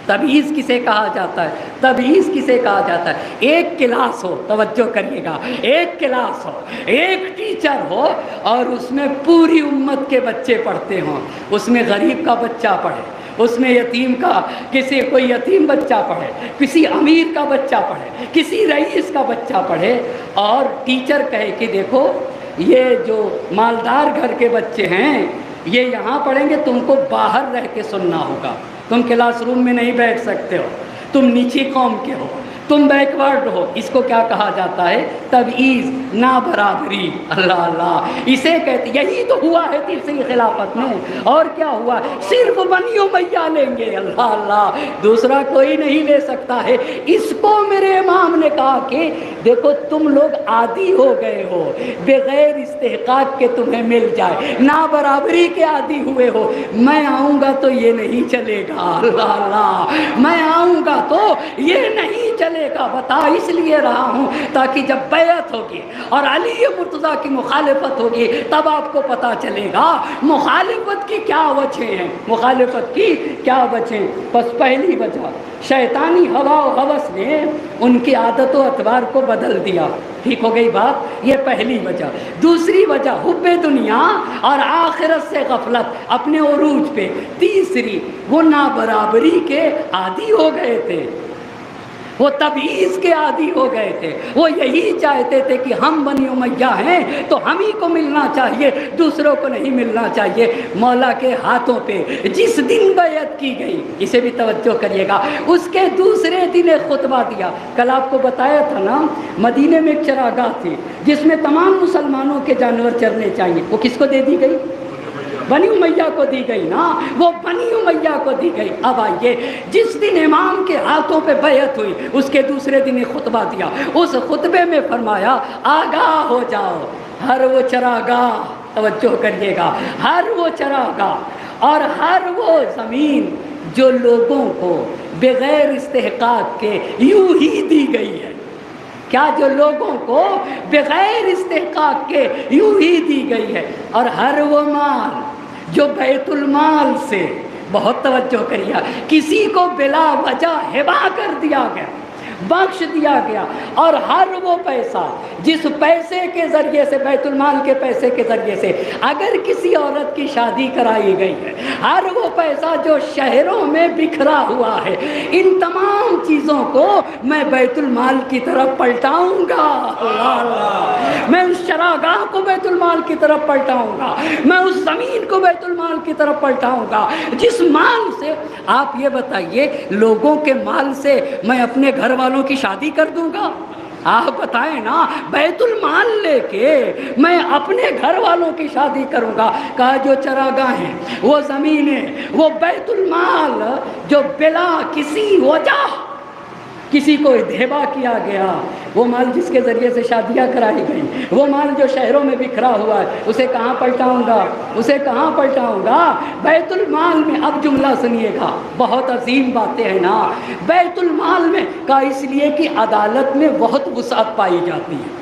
تبعیض کسے کہا جاتا ہے؟ تبعیض کسے کہا جاتا ہے؟ ایک کلاس ہو، توجہ کریے گا، ایک کلاس ہو، ایک ٹیچر ہو اور اس میں پوری امت کے بچے پڑھتے ہوں، اس میں غریب کا بچہ پڑھے، اس میں یتیم کا، کوئی یتیم بچہ پڑھے، کسی امیر کا بچہ پڑھے، کسی رئیس کا بچہ پڑھے، اور ٹیچر کہے کہ دیکھو یہ جو مالدار گھر کے بچے ہیں یہ یہاں پڑھیں گے، تم کو باہر رہ کے سننا ہوگا، تم کلاس روم میں نہیں بیٹھ سکتے ہو، تم نیچی قوم کے ہو، تم بیکورڈ ہو۔ اس کو کیا کہا جاتا ہے؟ تبعیض، نابرابری۔ اللہ اللہ، اسے کہتے، یہی تو ہوا ہے تیسری خلافت میں، اور کیا ہوا؟ صرف بنی امیہ لیں گے، اللہ اللہ، دوسرا کوئی نہیں لے سکتا ہے۔ اس کو میرے امام نے کہا کہ دیکھو تم لوگ عادی ہو گئے ہو، بغیر استحقاق کے تمہیں مل جائے، نابرابری کے عادی ہوئے ہو، میں آؤں گا تو یہ نہیں چلے گا، اللہ اللہ، میں آؤں گا تو یہ نہیں چلے گا۔ بتا اس لیے رہا ہوں تاکہ جب بیعت ہوگی اور علی مرتضیٰ کی مخالفت ہوگی تب آپ کو پتا چلے گا مخالفت کی کیا وجہ ہیں، مخالفت کی کیا وجہ ہیں۔ بس پہلی وجہ شیطانی ہوا و ہوس نے ان کی عادت و اطوار کو بدل دیا، ٹھیک ہو گئی بات، یہ پہلی وجہ۔ دوسری وجہ حب دنیا اور آخرت سے غفلت اپنے عروج پہ۔ تیسری وہ نابرابری کے عادی ہو گئے تھے، وہ تبعیض کے عادی ہو گئے تھے، وہ یہی چاہتے تھے کہ ہم بنی امیہ ہیں تو ہم ہی کو ملنا چاہیے، دوسروں کو نہیں ملنا چاہیے۔ مولا کے ہاتھوں پہ جس دن بیعت کی گئی، اسے بھی توجہ کریے گا، اس کے دوسرے دن ایک خطبہ دیا۔ کل آپ کو بتایا تھا نا مدینے میں ایک چراگاہ تھی جس میں تمام مسلمانوں کے جانور چرنے چاہیے، وہ کس کو دے دی گئی؟ بنی امیہ کو دی گئی نا، وہ بنی امیہ کو دی گئی۔ اب آئیے، جس دن امام کے ہاتھوں پہ بیعت ہوئی اس کے دوسرے دن ایک خطبہ دیا، اس خطبے میں فرمایا آگاہ ہو جاؤ، ہر وہ چراگاہ، توجہ کریے گا، ہر وہ چراگاہ اور ہر وہ زمین جو لوگوں کو بغیر استحقاق کے یوں ہی دی گئی ہے، کیا جو لوگوں کو بغیر استحقاق کے یوں ہی دی گئی ہے، اور ہر وہ مال جو بیت المال سے، بہت توجہ کریے، کسی کو بلا وجہ ہبا کر دیا گیا، بخش دیا گیا، اور ہر وہ پیسہ جس پیسے کے ذریعے سے، بیت المال کے پیسے کے ذریعے سے اگر کسی عورت کی شادی کرائی گئی ہے، ہر وہ پیسہ جو شہروں میں بکھرا ہوا ہے، ان تمام چیزوں کو میں بیت المال کی طرف پلٹاؤں گا، اللہ اللہ، میں اس چراگاہ کو بیت المال کی طرف پلٹاؤں گا، میں اس زمین کو بیت المال کی طرف پلٹاؤں گا، جس مال سے، آپ یہ بتائیے لوگوں کے مال سے میں اپنے گھر والوں کی شادی کر دوں گا؟ آپ بتائیں نا، بیت المال لے کے میں اپنے گھر والوں کی شادی کروں گا؟ کہا جو چراگاہ ہیں، وہ زمینیں، وہ بیت المال جو بلا کسی وجہ کسی کو دھیبا کیا گیا، وہ مال جس کے ذریعے سے شادیاں کرائی گئیں، وہ مال جو شہروں میں بکھرا ہوا ہے، اسے کہاں پلٹاؤں گا، اسے کہاں پلٹاؤں گا؟ بیت المال میں۔ اب جملہ سنیے گا، بہت عظیم باتیں ہیں نا۔ بیت المال میں کا اس لیے کہ عدالت میں بہت وسعت پائی جاتی ہے،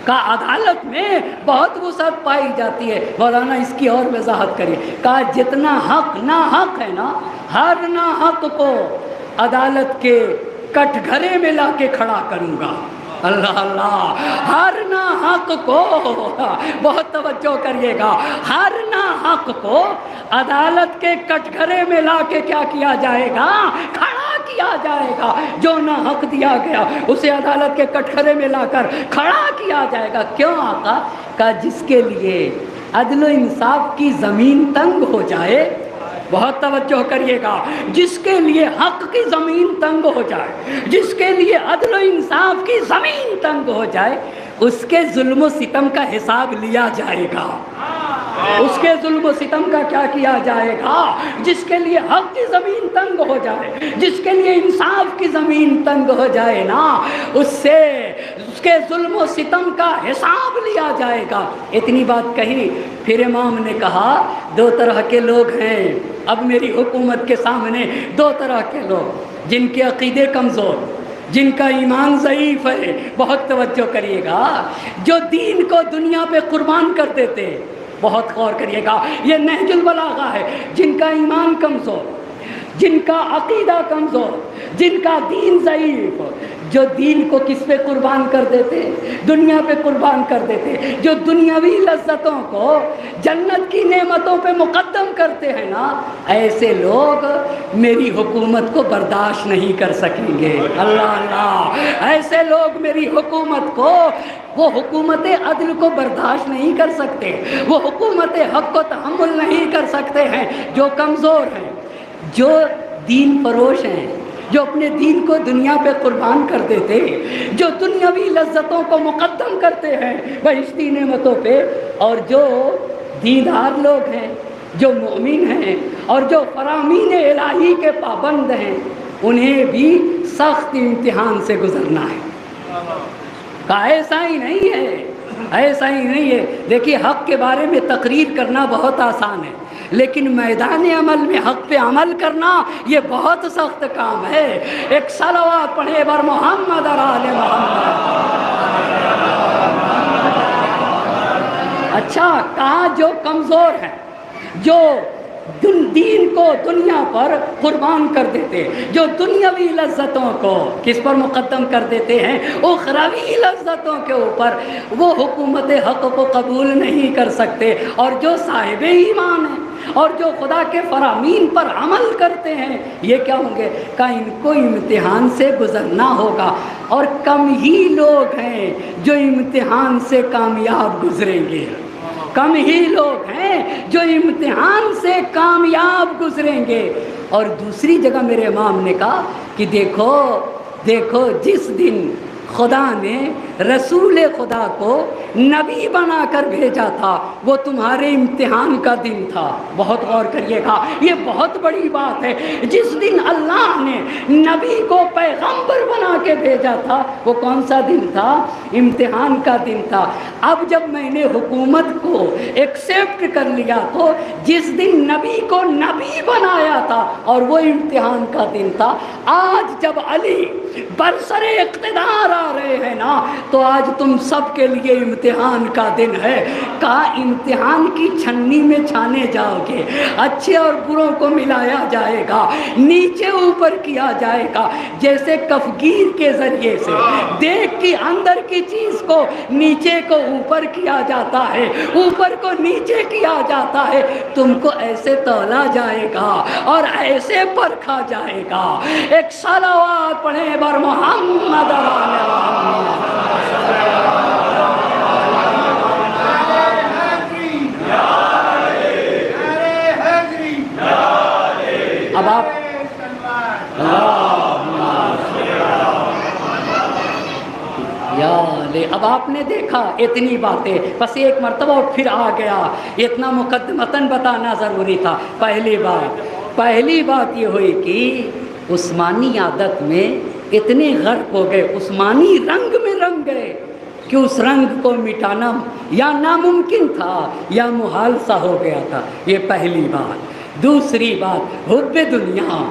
کا عدالت میں بہت وسعت پائی جاتی ہے۔ مولانا اس کی اور وضاحت کرے، کہا جتنا حق ناحق ہے نا، ہر ناحق کو عدالت کے کٹ گھرے میں لا کے کھڑا کروں گا۔ اللہ اللہ، ہر ناحق کو، بہت توجہ کریے گا، ہر ناحق کو عدالت کے کٹ گھرے میں لا کے کیا کیا جائے گا؟ کھڑا کیا جائے گا۔ جو ناحق دیا گیا اسے عدالت کے کٹہرے میں لا کر کھڑا کیا جائے گا۔ کیوں آقا؟ کہ جس کے لیے عدل و انصاف کی زمین تنگ ہو جائے، بہت توجہ کریے گا، جس کے لیے حق کی زمین تنگ ہو جائے، جس کے لیے عدل و انصاف کی زمین تنگ ہو جائے، اس کے ظلم و ستم کا حساب لیا جائے گا۔ اس کے ظلم و ستم کا کیا کیا جائے گا؟ جس کے لیے حق کی زمین تنگ ہو جائے، جس کے لیے انصاف کی زمین تنگ ہو جائے نا، اس سے اس کے ظلم و ستم کا حساب لیا جائے گا۔ اتنی بات کہی، پھر امام نے کہا دو طرح کے لوگ ہیں اب میری حکومت کے سامنے، دو طرح کے لوگ، جن کے عقیدے کمزور، جن کا ایمان ضعیف ہے، بہت توجہ کریے گا، جو دین کو دنیا پہ قربان کر دیتے، بہت غور کریے گا، یہ نہج البلاغہ ہے، جن کا ایمان کمزور، جن کا عقیدہ کمزور، جن کا دین ضعیف، جو دین کو کس پہ قربان کر دیتے؟ دنیا پہ قربان کر دیتے، جو دنیاوی لذتوں کو جنت کی نعمتوں پہ مقدم کرتے ہیں نا، ایسے لوگ میری حکومت کو برداشت نہیں کر سکیں گے۔ اللہ اللہ، ایسے لوگ میری حکومت کو، وہ حکومت عدل کو برداشت نہیں کر سکتے، وہ حکومت حق کو تحمل نہیں کر سکتے ہیں، جو کمزور ہیں، جو دین فروش ہیں، جو اپنے دین کو دنیا پہ قربان کر دیتے، جو دنیاوی لذتوں کو مقدم کرتے ہیں بہشتی نعمتوں پہ، اور جو دیندار لوگ ہیں، جو مومن ہیں اور جو فرامین الہی کے پابند ہیں، انہیں بھی سخت امتحان سے گزرنا ہے۔ کہا ایسا ہی نہیں ہے، ایسا ہی نہیں ہے۔ دیکھیے، حق کے بارے میں تقریر کرنا بہت آسان ہے، لیکن میدان عمل میں حق پہ عمل کرنا یہ بہت سخت کام ہے۔ ایک صلوات پڑھے بر محمد اور آل محمد۔ اچھا، کہا جو کمزور ہیں، جو دین کو دنیا پر قربان کر دیتے، جو دنیاوی لذتوں کو کس پر مقدم کر دیتے ہیں؟ اخروی لذتوں کے اوپر، وہ حکومت حق کو قبول نہیں کر سکتے، اور جو صاحب ایمان ہیں اور جو خدا کے فرامین پر عمل کرتے ہیں، یہ کیا ہوں گے؟ کہ ان کو امتحان سے گزرنا ہوگا، اور کم ہی لوگ ہیں جو امتحان سے کامیاب گزریں گے، کم ہی لوگ ہیں جو امتحان سے کامیاب گزریں گے۔ اور دوسری جگہ میرے امام نے کہا کہ دیکھو دیکھو، جس دن خدا نے رسول خدا کو نبی بنا کر بھیجا تھا، وہ تمہارے امتحان کا دن تھا۔ بہت غور کریے گا، یہ بہت بڑی بات ہے۔ جس دن اللہ نے نبی کو پیغمبر بنا کے بھیجا تھا، وہ کون سا دن تھا؟ امتحان کا دن تھا۔ اب جب میں نے حکومت کو ایکسیپٹ کر لیا، تو جس دن نبی کو نبی بنایا تھا اور وہ امتحان کا دن تھا، آج جب علی برسر اقتدار آ رہے ہیں نا، تو آج تم سب کے لیے امتحان کا دن ہے۔ کہا امتحان کی چھنی میں چھانے جاؤ گے، اچھے اور بروں کو ملایا جائے گا، نیچے اوپر کیا جائے گا، جیسے کفگیر کے ذریعے سے دیکھ کی اندر کی چیز کو نیچے کو اوپر کیا جاتا ہے، اوپر کو نیچے کیا جاتا ہے، تم کو ایسے تولا جائے گا اور ایسے پرکھا جائے گا۔ ایک صلوات پڑھیں بر محمد و آل محمد۔ اب آپ اب آپ نے دیکھا اتنی باتیں، بس ایک مرتبہ اور پھر آ گیا، اتنا مقدمتاً بتانا ضروری تھا۔ پہلی بات یہ ہوئی کہ عثمانی عادت میں اتنے غرق ہو گئے، عثمانی رنگ میں رنگ گئے کہ اس رنگ کو مٹانا یا ناممکن تھا یا محال سا ہو گیا تھا۔ یہ پہلی بات۔ دوسری بات حب دنیا،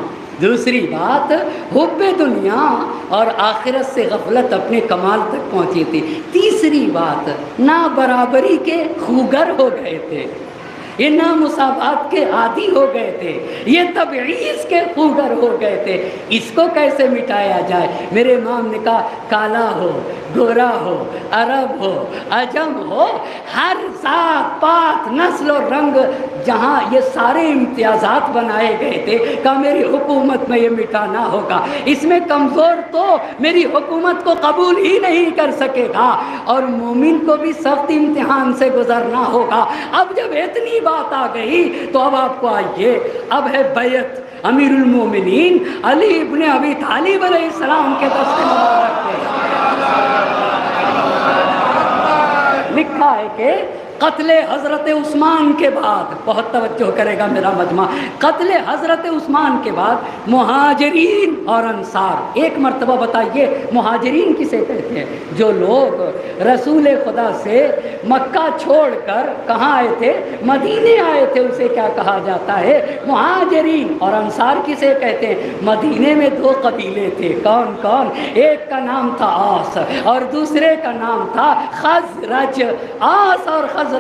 دوسری بات حب دنیا اور آخرت سے غفلت اپنے کمال تک پہنچی تھی۔ تیسری بات نابرابری کے خوگر ہو گئے تھے، یہ نامساوات کے عادی ہو گئے تھے، یہ تبعیض کے خوگر ہو گئے تھے۔ اس کو کیسے مٹایا جائے؟ میرے امام نے کہا کالا ہو، گورا ہو، عرب ہو، عجم ہو، ہر ذات پات نسل و رنگ، جہاں یہ سارے امتیازات بنائے گئے تھے کہ میری حکومت میں یہ مٹانا ہوگا، اس میں کمزور تو میری حکومت کو قبول ہی نہیں کر سکے گا، اور مومن کو بھی سخت امتحان سے گزرنا ہوگا۔ اب جب اتنی بات آ گئی تو اب آپ کو آئیے، اب ہے بیعت امیر المومنین علی ابن ابی طالب علیہ السلام کے دست مبارک پہ۔ لکھا ہے کہ قتل حضرت عثمان کے بعد، بہت توجہ کرے گا میرا مجمع، قتل حضرت عثمان کے بعد مہاجرین اور انصار، ایک مرتبہ بتائیے مہاجرین کسے کہتے ہیں؟ جو لوگ رسول خدا سے مکہ چھوڑ کر کہاں آئے تھے؟ مدینے آئے تھے، اسے کیا کہا جاتا ہے؟ مہاجرین۔ اور انصار کسے کہتے ہیں؟ مدینے میں دو قبیلے تھے، کون کون؟ ایک کا نام تھا آس اور دوسرے کا نام تھا خزرج۔ آس اور خزرج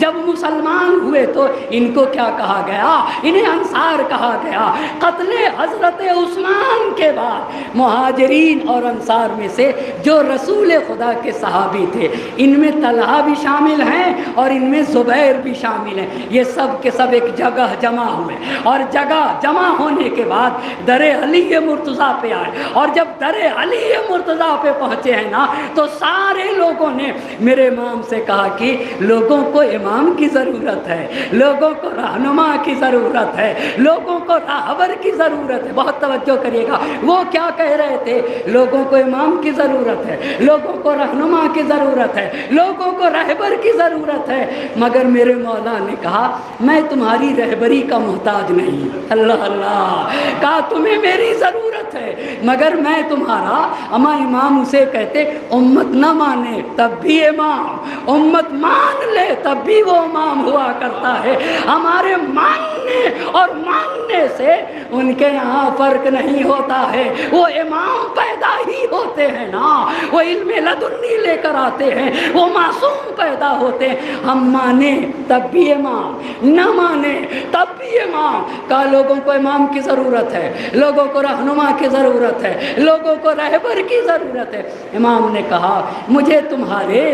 جب مسلمان ہوئے تو ان کو کیا کہا گیا؟ انہیں انصار کہا گیا۔ قتل حضرت عثمان کے بعد مہاجرین اور انصار میں سے جو رسول خدا کے صحابی تھے، ان میں طلحہ بھی شامل ہیں اور ان میں زبیر بھی شامل ہیں، یہ سب کے سب ایک جگہ جمع ہوئے، اور جگہ جمع ہونے کے بعد در علی مرتضیٰ پہ آئے، اور جب در علی مرتضیٰ پہ پہنچے ہیں نا تو سارے لوگوں نے میرے امام سے کہا کہ لوگوں کو امام کی ضرورت ہے، لوگوں کو رہنما کی ضرورت ہے، لوگوں کو راہبر کی ضرورت ہے۔ بہت توجہ کریے گا، وہ کیا کہہ رہے تھے؟ لوگوں کو امام کی ضرورت ہے، لوگوں کو رہنما کی ضرورت ہے، لوگوں کو رہبر کی ضرورت ہے، مگر میرے مولا نے کہا میں تمہاری رہبری کا محتاج نہیں۔ اللہ اللہ، کہا تمہیں میری ضرورت ہے مگر میں تمہارا۔ اما امام اسے کہتے امت نہ مانے تب بھی امام، امت مان لے تب بھی وہ امام ہوا کرتا ہے۔ ہمارے ماننے اور ماننے سے ان کے یہاں فرق نہیں ہوتا ہے، وہ امام پیدا ہی ہوتے ہیں نا، وہ علم لدنی لے کر آتے ہیں، وہ معصوم پیدا ہوتے ہیں۔ ہم مانے تب بھی امام، نہ مانے تب بھی امام۔ کہا لوگوں کو امام کی ضرورت ہے، لوگوں کو رہنما کی ضرورت ہے، لوگوں کو رہبر کی ضرورت ہے۔ امام نے کہا مجھے تمہارے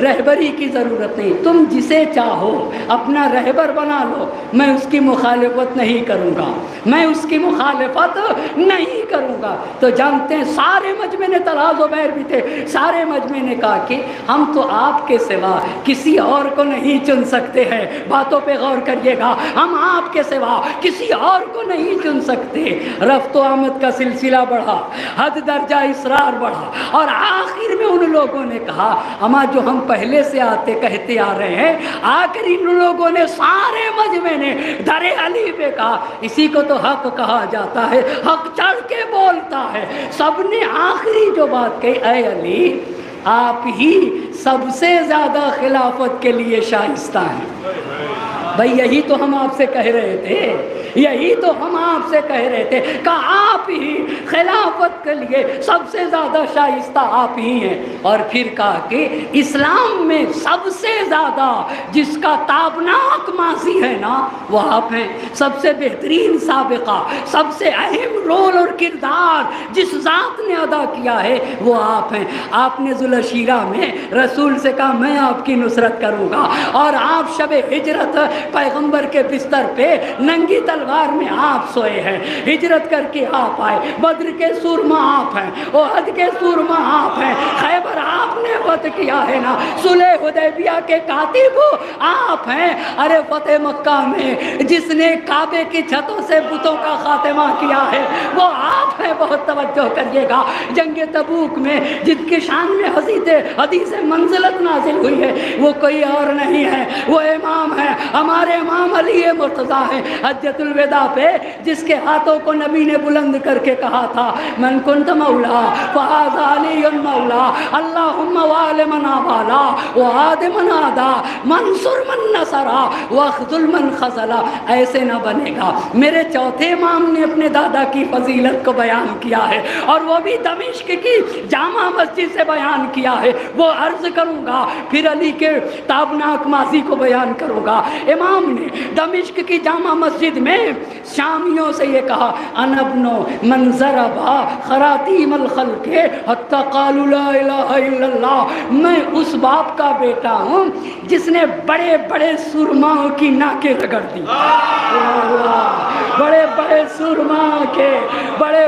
رہبری کی ضرورت نہیں، تم جسے چاہو اپنا رہبر بنا لو، میں اس کی مخالفت نہیں کروں گا، میں اس کی مخالفت نہیں کروں گا۔ تو جانتے ہیں سارے مجمع نے، طلحہ زبیر بھی تھے، سارے مجمع نے کہا کہ ہم تو آپ کے سوا کسی اور کو نہیں چن سکتے ہیں۔ باتوں پہ غور کریے گا، ہم آپ کے سوا کسی اور کو نہیں چن سکتے۔ رفت و آمد کا سلسلہ بڑھا، حد درجہ اصرار بڑھا، اور آخر میں ان لوگوں نے کہا اما جو ہم پہلے سے آتے کہتے آ رہے ہیں، آ کر ان لوگوں نے سارے مجمع نے در علی پہ کہا اسی کو تو حق کہا جاتا ہے، حق چڑھ کے بولتا ہے۔ سب نے آخری جو بات کہی اے علی آپ ہی سب سے زیادہ خلافت کے لیے شائستہ ہیں۔ بھائی یہی تو ہم آپ سے کہہ رہے تھے، یہی تو ہم آپ سے کہہ رہے تھے کہ آپ ہی خلافت کے لیے سب سے زیادہ شائستہ آپ ہی ہیں۔ اور پھر کہا کہ اسلام میں سب سے زیادہ جس کا تابناک ماضی ہے نا وہ آپ ہیں، سب سے بہترین سابقہ، سب سے اہم رول اور کردار جس ذات نے ادا کیا ہے وہ آپ ہیں۔ آپ نے ذوالعشیرہ میں رسول سے کہا میں آپ کی نصرت کروں گا، اور آپ شب ہجرت پیغمبر کے بستر پہ ننگی تلوار میں آپ سوئے ہیں، ہجرت کر کے آپ آئے، بدر کے سورما آپ ہیں، احد کے سورما آپ ہیں، خیبر آپ نے فتح کیا ہے نا، صلح حدیبیہ کے کاتب آپ ہیں۔ ارے فتح مکہ میں جس نے کعبے کی چھتوں سے بتوں کا خاتمہ کیا ہے وہ آپ ہیں۔ بہت توجہ کریے گا، جنگ تبوک میں جن کی شان میں حدیث منزلت نازل ہوئی ہے وہ کوئی اور نہیں ہے، وہ امام ہے، ہمارے امام علی مرتضیٰ ہیں۔ حجۃ الوداع پہ جس کے ہاتھوں کو نبی نے بلند کر کے کہا تھا من کنت مولا فہذا علی مولا اللہم وال من والا وعاد من عادا منصر من نصرا واخذل من خذلا، ایسے نہ بنے گا۔ میرے چوتھے امام نے اپنے دادا کی فضیلت کو بیان کیا ہے اور وہ بھی دمشق کی جامع مسجد سے بیان کیا ہے، وہ عرض کروں گا پھر علی کے تابناک ماضی کو بیان کروں گا۔ امام نے دمشق کی جامع مسجد میں شامیوں سے یہ کہا انا ابن من ضربا خراتیم الخلق حتی قالوا لا الہ الا اللہ، میں اس باپ کا بیٹا ہوں جس نے بڑے بڑے سرماؤں کی ناکیں رگڑ دی، بڑے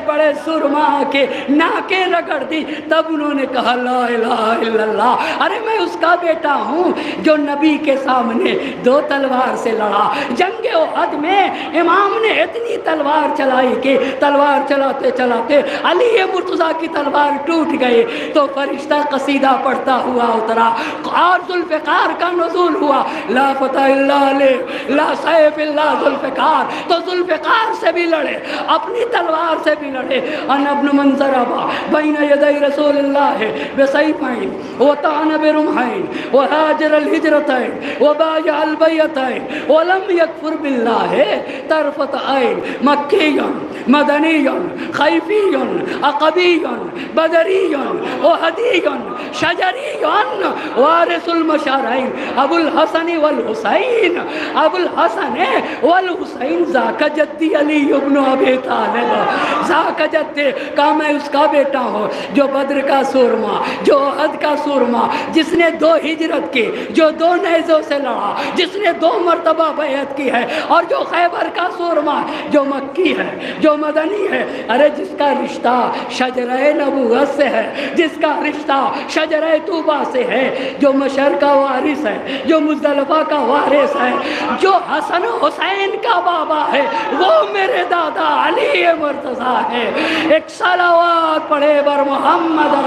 بڑے سرما کے ناکیں رگڑ دی، تب انہوں نے کہا لا الہ الا اللہ۔ ارے میں اس کا بیٹا ہوں جو نبی کے سامنے 2 تلوار سے لڑا۔ جنگ احد میں امام نے اتنی تلوار چلائی کہ تلوار چلاتے چلاتے علی مرتضیٰ کی تلوار ٹوٹ گئی تو فرشتہ قصیدہ پڑھتا ہوا اترا اور ذوالفقار کا نزول ہوا، لا فتح الا علیہ لا سیف الا ذوالفقار، تو ذوالفقار سے بھی لڑے، اپنی تلوار سے بھی لڑے۔ انا ابن من ضربا بین یدی رسول اللہ بسیفین وطعن برمحین وہاجر الہجرتین وبایع البیتین ولم یکفر باللہ طرفت عین، مکی مدنی خیفی عقبی بدری احدی شجری وارث المشارین ابو الحسن والحسین، ابو الحسن والحسین ذاک جدی علی ابن ابی طالب، ذاک جدی، کہا میں اس کا بیٹا ہوں جو بدر کا سورما، جو احد کا سورما، جس نے 2 ہجرت کی، جو 2 نیزوں سے لڑا، جس نے 2 مرتبہ بیعت کی ہے، اور جو خیبر کا سورما جو مکی ہے، جو مدنی ہے، ارے جس کا رشتہ شجرہ نبوت سے ہے، جس کا رشتہ شجرہ طوبہ سے ہے، جو مشر کا وارث ہے، جو مزدلفہ کا وارث ہے، جو حسن حسین کا بابا ہے، وہ میرے دادا علی مرتضیٰ ہے۔ ایک صلوات پڑھے بر محمد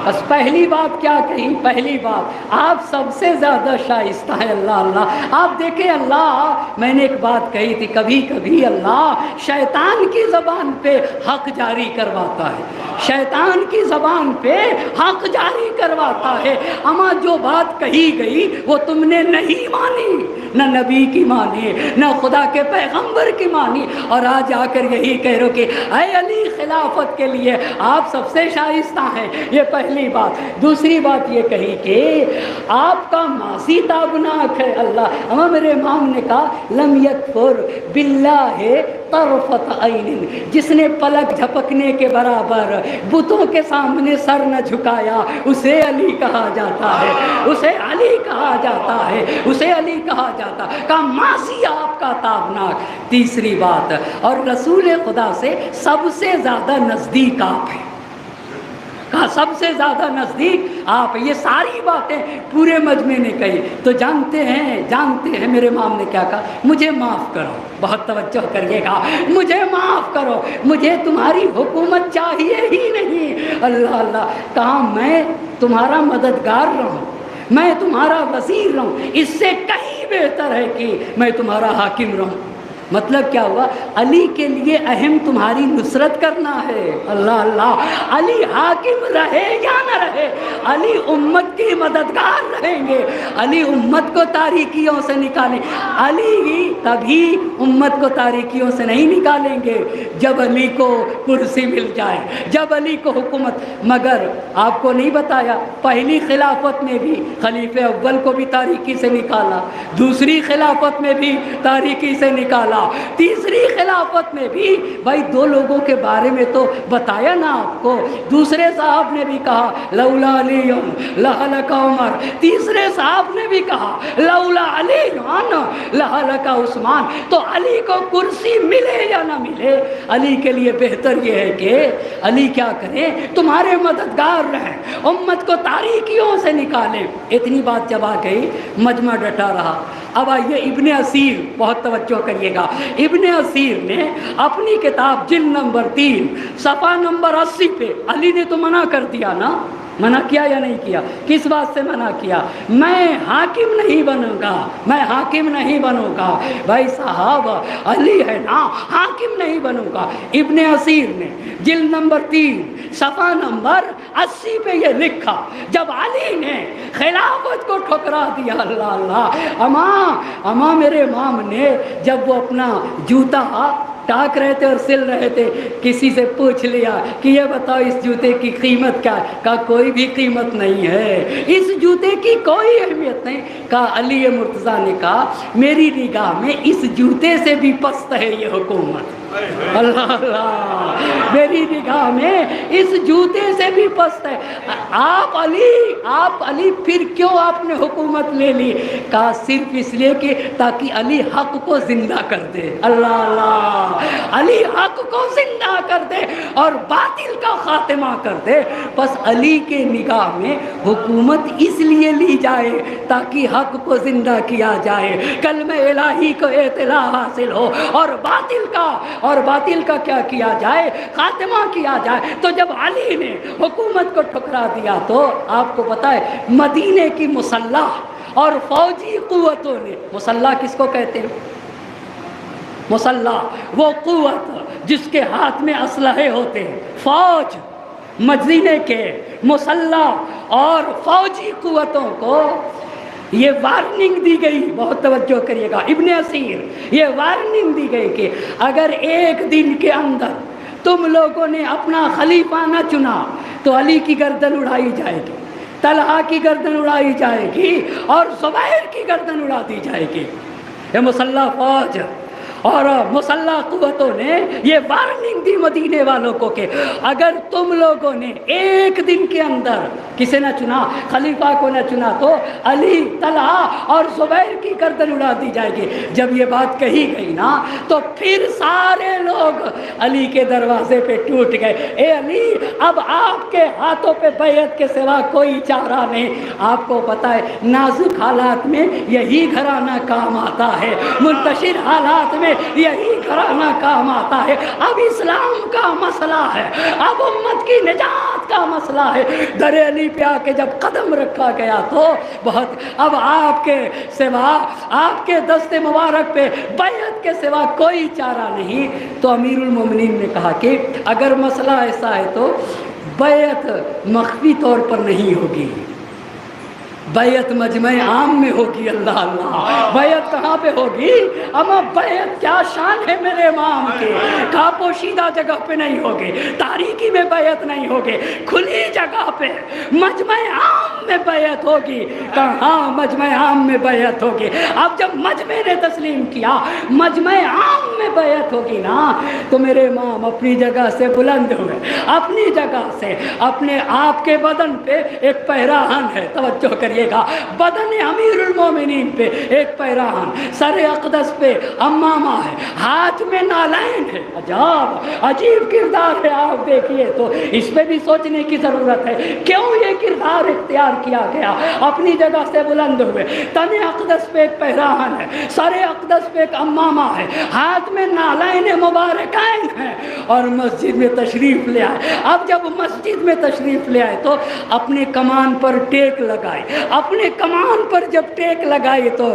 بس پہلی بات کیا کہی؟ پہلی بات آپ سب سے زیادہ شائستہ ہے اللہ اللہ۔ آپ دیکھیں اللہ، میں نے ایک بات کہی تھی، کبھی کبھی اللہ شیطان کی زبان پہ حق جاری کرواتا ہے، شیطان کی زبان پہ حق جاری کرواتا ہے۔ اما جو بات کہی گئی وہ تم نے نہیں مانی، نہ نبی کی مانی، نہ خدا کے پیغمبر کی مانی، اور آج آ کر یہی کہہ رہو کہ اے علی خلافت کے لیے آپ سب سے شائستہ ہیں۔ یہ پہلی بات۔ دوسری بات یہ کہی کہ آپ کا ماضی تابناک ہے اللہ۔ اما میرے امام نے کہا لم یکفر باللہ طرفت عین، جس نے پلک جھپکنے کے برابر بتوں کے سامنے سر نہ جھکایا، اسے علی کہا جاتا ہے، اسے علی کہا جاتا ہے، اسے علی کہا جاتا ہے۔ کہا ماضی آپ کا تابناک۔ تیسری بات، اور رسول خدا سے سب سے زیادہ نزدیک آپ ہیں، کہا سب سے زیادہ نزدیک آپ۔ یہ ساری باتیں پورے مجمع نے کہی تو جانتے ہیں میرے امام نے کیا کہا؟ مجھے معاف کرو، بہت توجہ کریے گا، مجھے معاف کرو، مجھے تمہاری حکومت چاہیے ہی نہیں۔ اللہ اللہ، کہا میں تمہارا مددگار رہوں، میں تمہارا وزیر رہوں، اس سے کہیں بہتر ہے کہ میں تمہارا حاکم رہوں۔ مطلب کیا ہوا؟ علی کے لیے اہم تمہاری نصرت کرنا ہے۔ اللہ اللہ، علی حاکم رہے یا نہ رہے، علی امت کی مددگار رہیں گے، علی امت کو تاریکیوں سے نکالیں۔ علی کبھی امت کو تاریکیوں سے نہیں نکالیں گے جب علی کو کرسی مل جائے، جب علی کو حکومت۔ مگر آپ کو نہیں بتایا، پہلی خلافت میں بھی خلیفہ اول کو بھی تاریکی سے نکالا، دوسری خلافت میں بھی تاریکی سے نکالا، تیسری خلافت میں بھی بھائی 2 لوگوں کے بارے میں تو بتایا نا آپ کو۔ دوسرے صاحب نے بھی کہا لولا علی لہلک عمر، تیسرے صاحب نے بھی کہا لولا علی لہلک عثمان۔ تو علی کو کرسی ملے یا نہ ملے، علی کے لیے بہتر یہ ہے کہ علی کیا کریں؟ تمہارے مددگار رہیں، امت کو تاریکیوں سے نکالیں۔ اتنی بات جب آ گئی، مجمع ڈٹا رہا۔ اب آئیے ابن اسیر، بہت توجہ کریے گا، ابن اسیر نے اپنی کتاب جلد نمبر 3 صفحہ نمبر 80 پہ، علی نے تو منع کر دیا نا، منع کیا یا نہیں کیا؟ کس بات سے منع کیا؟ میں حاکم نہیں بنوں گا، میں حاکم نہیں بنوں گا۔ بھائی صاحب علی ہے نا، حاکم نہیں بنوں گا۔ ابن اسیر نے جلد نمبر 3 صفحہ نمبر 80 پہ یہ لکھا، جب علی نے خلافت کو ٹھکرا دیا، اللہ اللہ، اماں میرے امام نے جب وہ اپنا جوتا ٹاک رہے تھے اور سل رہے تھے، کسی سے پوچھ لیا کہ یہ بتاؤ اس جوتے کی قیمت کیا ہے؟ کہا کوئی بھی قیمت نہیں ہے، اس جوتے کی کوئی اہمیت نہیں۔ کہا علی مرتضیٰ نے کہا میری نگاہ میں اس جوتے سے بھی پست ہے یہ حکومت، اللہ اللہ، میری نگاہ میں اس جوتے سے بھی پست ہے۔ آپ علی پھر کیوں آپ نے حکومت لے لی؟ کہا صرف اس لیے کہ تاکہ علی حق کو زندہ کر دے، اللہ اللہ، علی حق کو زندہ کر دے اور باطل کا خاتمہ کر دے۔ بس علی کے نگاہ میں حکومت اس لیے لی جائے تاکہ حق کو زندہ کیا جائے، کلمہ الہی کو اطلاع حاصل ہو اور باطل کا کیا کیا جائے؟ خاتمہ کیا جائے۔ تو جب علی نے حکومت کو ٹھکرا دیا تو آپ کو پتہ ہے مدینے کی مسلح اور فوجی قوتوں نے، مسلح کس کو کہتے ہیں؟ مسلح وہ قوت جس کے ہاتھ میں اسلحے ہوتے ہیں، فوج، مدینے کے مسلح اور فوجی قوتوں کو یہ وارننگ دی گئی، بہت توجہ کریے گا ابن اسیر، یہ وارننگ دی گئی کہ اگر ایک دن کے اندر تم لوگوں نے اپنا خلیفہ نہ چنا تو علی کی گردن اڑائی جائے گی، طلحہ کی گردن اڑائی جائے گی اور زبیر کی گردن اڑا دی جائے گی۔ یہ مسلح فوج اور مسلح قوتوں نے یہ وارننگ دی مدینے والوں کو کہ اگر تم لوگوں نے ایک دن کے اندر کسے نہ چنا، خلیفہ کو نہ چنا تو علی، طلحہ اور زبیر کی گردن اڑا دی جائے گی۔ جب یہ بات کہی گئی نا تو پھر سارے لوگ علی کے دروازے پہ ٹوٹ گئے، اے علی اب آپ کے ہاتھوں پہ بیعت کے سوا کوئی چارہ نہیں۔ آپ کو پتہ ہے نازک حالات میں یہی گھرانہ کام آتا ہے، منتشر حالات میں یہی گھرانہ کام آتا ہے۔ اب اسلام کا مسئلہ ہے، اب امت کی نجات کا مسئلہ ہے۔ در علی پہ آ کے جب قدم رکھا گیا تو بہت، اب آپ کے سوا، آپ کے دست مبارک پہ بیعت کے سوا کوئی چارہ نہیں۔ تو امیر المومنین نے کہا کہ اگر مسئلہ ایسا ہے تو بیعت مخفی طور پر نہیں ہوگی، بیعت مجمع عام میں ہوگی، اللہ اللہ، بیعت کہاں پہ ہوگی؟ اما بیعت کیا شان ہے میرے امام کے، کہاں پوشیدہ جگہ پہ نہیں ہوگی، تاریکی میں بیعت نہیں ہوگی، کھلی جگہ پہ مجمع عام میں بیعت ہوگی، کہاں مجمع عام میں بیعت ہوگی۔ اب جب مجمع نے تسلیم کیا، مجمع عام میں بیعت ہوگی نا، تو میرے امام اپنی جگہ سے بلند ہوئے، اپنی جگہ سے، اپنے آپ کے بدن پہ ایک پیراہن ہے، توجہ کریے گا، بدن امیر المومنین پہ ایک پیراہن، سر اقدس پہ امامہ ہے، ہاتھ میں نالین ہے، عجیب کردار ہے۔ آپ دیکھیے تو اس پہ بھی سوچنے کی ضرورت ہے، کیوں یہ کردار اختیار کیا گیا؟ اپنی جگہ سے بلند ہوئے، تن اقدس پہ ایک پیراہن ہے، سر اقدس پہ ایک امامہ ہے، ہاتھ میں نالین مبارکین ہے اور مسجد میں تشریف لے آئے۔ اب جب مسجد میں تشریف لے آئے تو اپنے کمان پر ٹیک لگائے، اپنے کمان پر جب ٹیک لگائی تو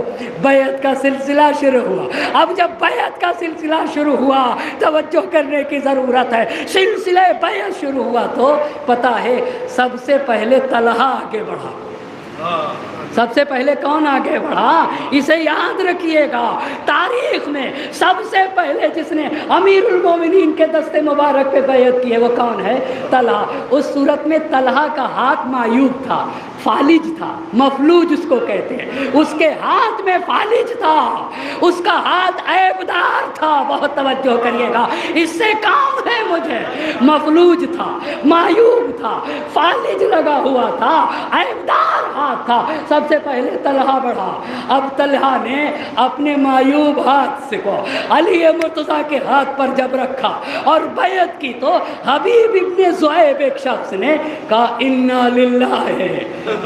بیعت کا سلسلہ شروع ہوا۔ اب جب بیعت کا سلسلہ شروع ہوا، توجہ کرنے کی ضرورت ہے، سلسلہ بیعت شروع ہوا تو پتہ ہے سب سے پہلے طلحہ آگے بڑھا۔ سب سے پہلے کون آگے بڑھا؟ اسے یاد رکھیے گا، تاریخ میں سب سے پہلے جس نے امیر المومنین کے دست مبارک پہ بیعت کی ہے وہ کون ہے؟ طلحہ۔ اس صورت میں طلحہ کا ہاتھ معیوب تھا، فالج تھا، مفلوج اس کو کہتے ہیں، اس کے ہاتھ میں فالج تھا، اس کا ہاتھ عیبدار تھا، بہت توجہ کریے گا، اس سے کام ہے مجھے، مفلوج تھا، معیوب تھا، فالج لگا ہوا تھا، عیبدار ہاتھ تھا۔ سب سے پہلے طلحہ بڑھا۔ اب طلحہ نے اپنے معیوب ہاتھ سے کو علی مرتضیٰ کے ہاتھ پر جب رکھا اور بیعت کی تو حبیب ابن زعیب ایک شخص نے کہا انا للہ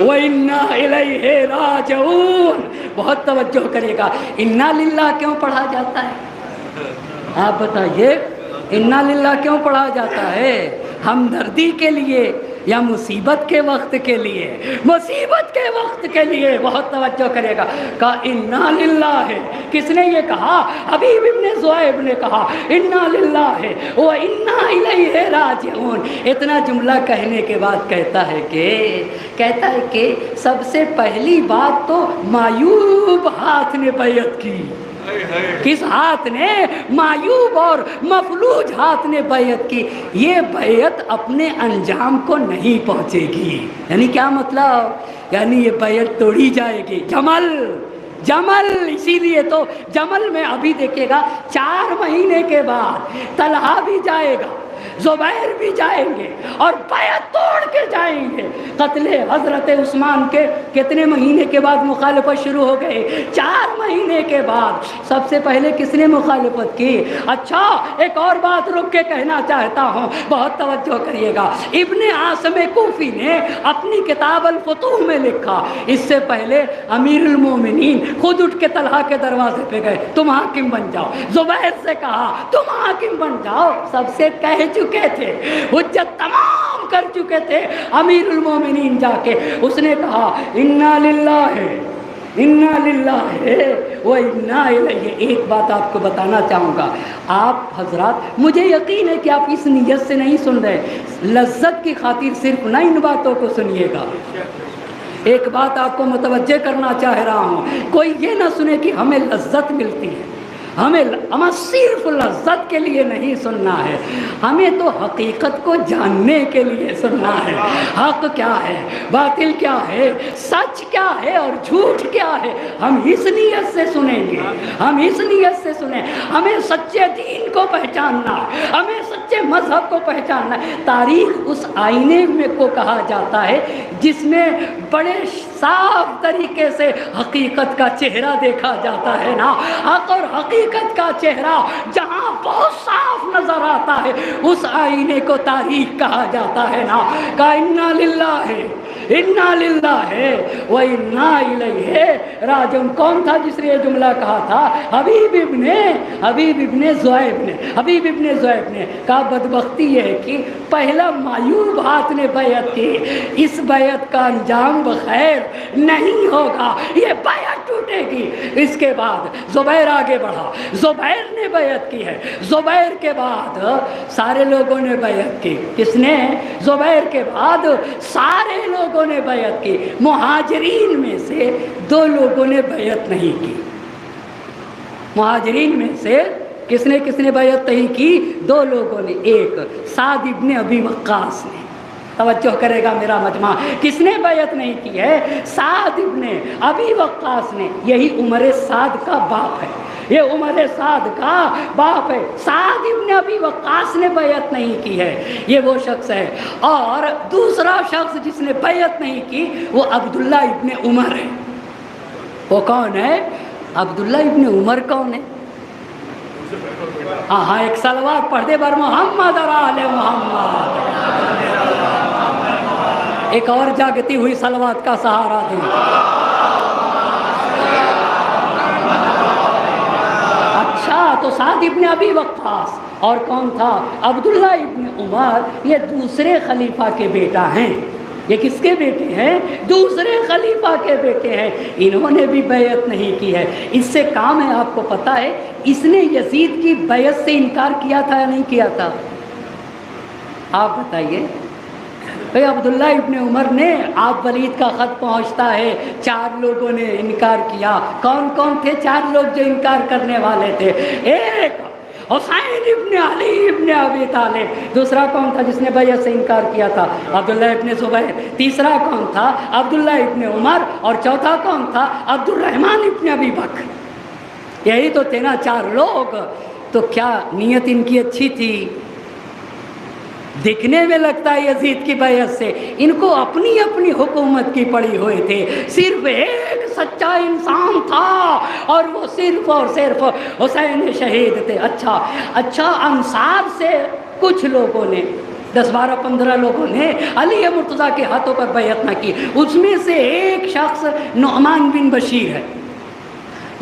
و انا الیہ راجعون، بہت توجہ کرے گا، انا للہ کیوں پڑھا جاتا ہے؟ آپ بتائیے، انا للہ کیوں پڑھا جاتا ہے؟ ہمدردی کے لیے یا مصیبت کے وقت کے لیے؟ مصیبت کے وقت کے لیے، بہت توجہ کرے گا، کہا انا للہ ہے۔ کس نے یہ کہا؟ حبیب ابن ذؤیب نے کہا انا للہ ہے و انا الیہ راجعون۔ اتنا جملہ کہنے کے بعد کہتا ہے کہ سب سے پہلی بات تو معیوب ہاتھ نے بیعت کی۔ کس ہاتھ نے؟ معیوب اور مفلوج ہاتھ نے بیعت کی۔ یہ بیعت اپنے انجام کو نہیں پہنچے گی۔ یعنی کیا مطلب؟ یعنی یہ بیعت توڑی جائے گی۔ جمل، اسی لیے تو جمل میں ابھی دیکھیے گا 4 مہینے کے بعد طلحہ بھی جائے گا، زبیر بھی جائیں گے اور بیعت توڑ کے جائیں گے۔ قتل حضرت عثمان کے کتنے مہینے کے بعد مخالفت شروع ہو گئی؟ 4 مہینے کے بعد۔ سب سے پہلے کس نے مخالفت کی؟ اچھا، ایک اور بات رک کے کہنا چاہتا ہوں، بہت توجہ کریے گا۔ ابن عاصم کوفی نے اپنی کتاب الفتوح میں لکھا، اس سے پہلے امیر المومنین خود اٹھ کے طلحہ کے دروازے پہ گئے، تم حاکم بن جاؤ۔ زبیر سے کہا تم حاکم بن جاؤ۔ سب سے کہہ چکے تھے، حجت تمام کر چکے تھے۔ امیر المومنین جا کے اس نے کہا انا للہ ہے و انا الیہ۔ ایک بات آپ کو بتانا چاہوں گا، آپ حضرات، مجھے یقین ہے کہ آپ اس نیت سے نہیں سن رہے، لذت کی خاطر صرف نہ ان باتوں کو سنیے گا۔ ایک بات آپ کو متوجہ کرنا چاہ رہا ہوں، کوئی یہ نہ سنے کہ ہمیں لذت ملتی ہے۔ ہمیں صرف لذت کے لیے نہیں سننا ہے، ہمیں تو حقیقت کو جاننے کے لیے سننا ہے۔ حق کیا ہے، باطل کیا ہے، سچ کیا ہے اور جھوٹ کیا ہے، ہم اس نیت سے سنیں گے، ہم اس نیت سے سنیں۔ ہمیں سچے دین کو پہچاننا ہے، ہمیں سچے مذہب کو پہچاننا ہے۔ تاریخ اس آئینے میں کو کہا جاتا ہے جس میں بڑے صاف طریقے سے حقیقت کا چہرہ دیکھا جاتا ہے نا۔ حق اور حقیقت کا چہرہ جہاں بہت صاف نظر آتا ہے، اس آئینے کو تاریخ کہا جاتا ہے نا۔ کہ انا للہ ہے و انا الیہ راجعون۔ کون تھا جس نے یہ جملہ کہا تھا؟ حبیب ابن ذؤیب نے کہا بدبختی یہ ہے کہ پہلا معیوب ہاتھ نے بیعت کی، اس بیعت کا انجام بخیر نہیں ہوگا، یہ بیعت ٹوٹے گی۔ اس کے بعد زبیر آگے بڑھا، زبیر نے بیعت کی ہے۔ زبیر کے بعد سارے لوگوں نے بیعت کی۔ کس نے؟ زبیر کے بعد سارے لوگوں نے بیعت کی۔ مہاجرین میں سے 2 لوگوں نے بیعت نہیں کی۔ مہاجرین میں سے کس نے بیعت نہیں کی؟ 2 لوگوں نے۔ ایک سعد ابن ابی وقاص نے، توجہ کرے گا میرا مجمع، کس نے بیعت نہیں کی ہے؟ سعد ابن ابی وقاص نے۔ یہی عمر سعد کا باپ ہے، یہ عمر سعد کا باپ ہے۔ سعد ابن ابی وقاص نے بیعت نہیں کی ہے، یہ وہ شخص ہے۔ اور دوسرا شخص جس نے بیعت نہیں کی وہ عبداللہ ابن عمر ہے۔ وہ کون ہے؟ عبداللہ ابن عمر کون ہے؟ ہاں، ایک صلوات پڑھ دے بر محمد اور آل محمد۔ ایک اور جاگتی ہوئی صلوات کا سہارا دیں۔ اچھا، تو سعد ابن ابی وقاص اور کون تھا؟ عبداللہ ابن عمر۔ یہ دوسرے خلیفہ کے بیٹا ہیں۔ یہ کس کے بیٹے ہیں؟ دوسرے خلیفہ کے بیٹے ہیں۔ انہوں نے بھی بیعت نہیں کی ہے۔ اس سے کام ہے، آپ کو پتہ ہے اس نے یزید کی بیعت سے انکار کیا تھا یا نہیں کیا تھا؟ آپ بتائیے۔ بھئی عبداللہ ابن عمر نے، آپ ولید کا خط پہنچتا ہے، 4 لوگوں نے انکار کیا۔ کون کون تھے 4 لوگ جو انکار کرنے والے تھے؟ ایک حسین ابن علی ابن ابی طالب۔ دوسرا کون تھا جس نے بیعت سے انکار کیا تھا؟ عبداللہ ابن زبیر۔ تیسرا کون تھا؟ عبداللہ ابن عمر۔ اور چوتھا کون تھا؟ عبد الرحمن ابن ابی بکر۔ یہی تو تھے نا 4 لوگ۔ تو کیا نیت ان کی اچھی تھی؟ دکھنے میں لگتا ہے یزید کی بیعت سے ان کو اپنی اپنی حکومت کی پڑی ہوئے تھے۔ صرف ایک سچا انسان تھا اور وہ صرف اور صرف حسین شہید تھے۔ اچھا، انصار سے کچھ لوگوں نے، 10 12 15 لوگوں نے علی مرتضیٰ کے ہاتھوں پر بیعت نہ کی۔ اس میں سے ایک شخص نعمان بن بشیر ہے۔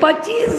25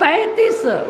35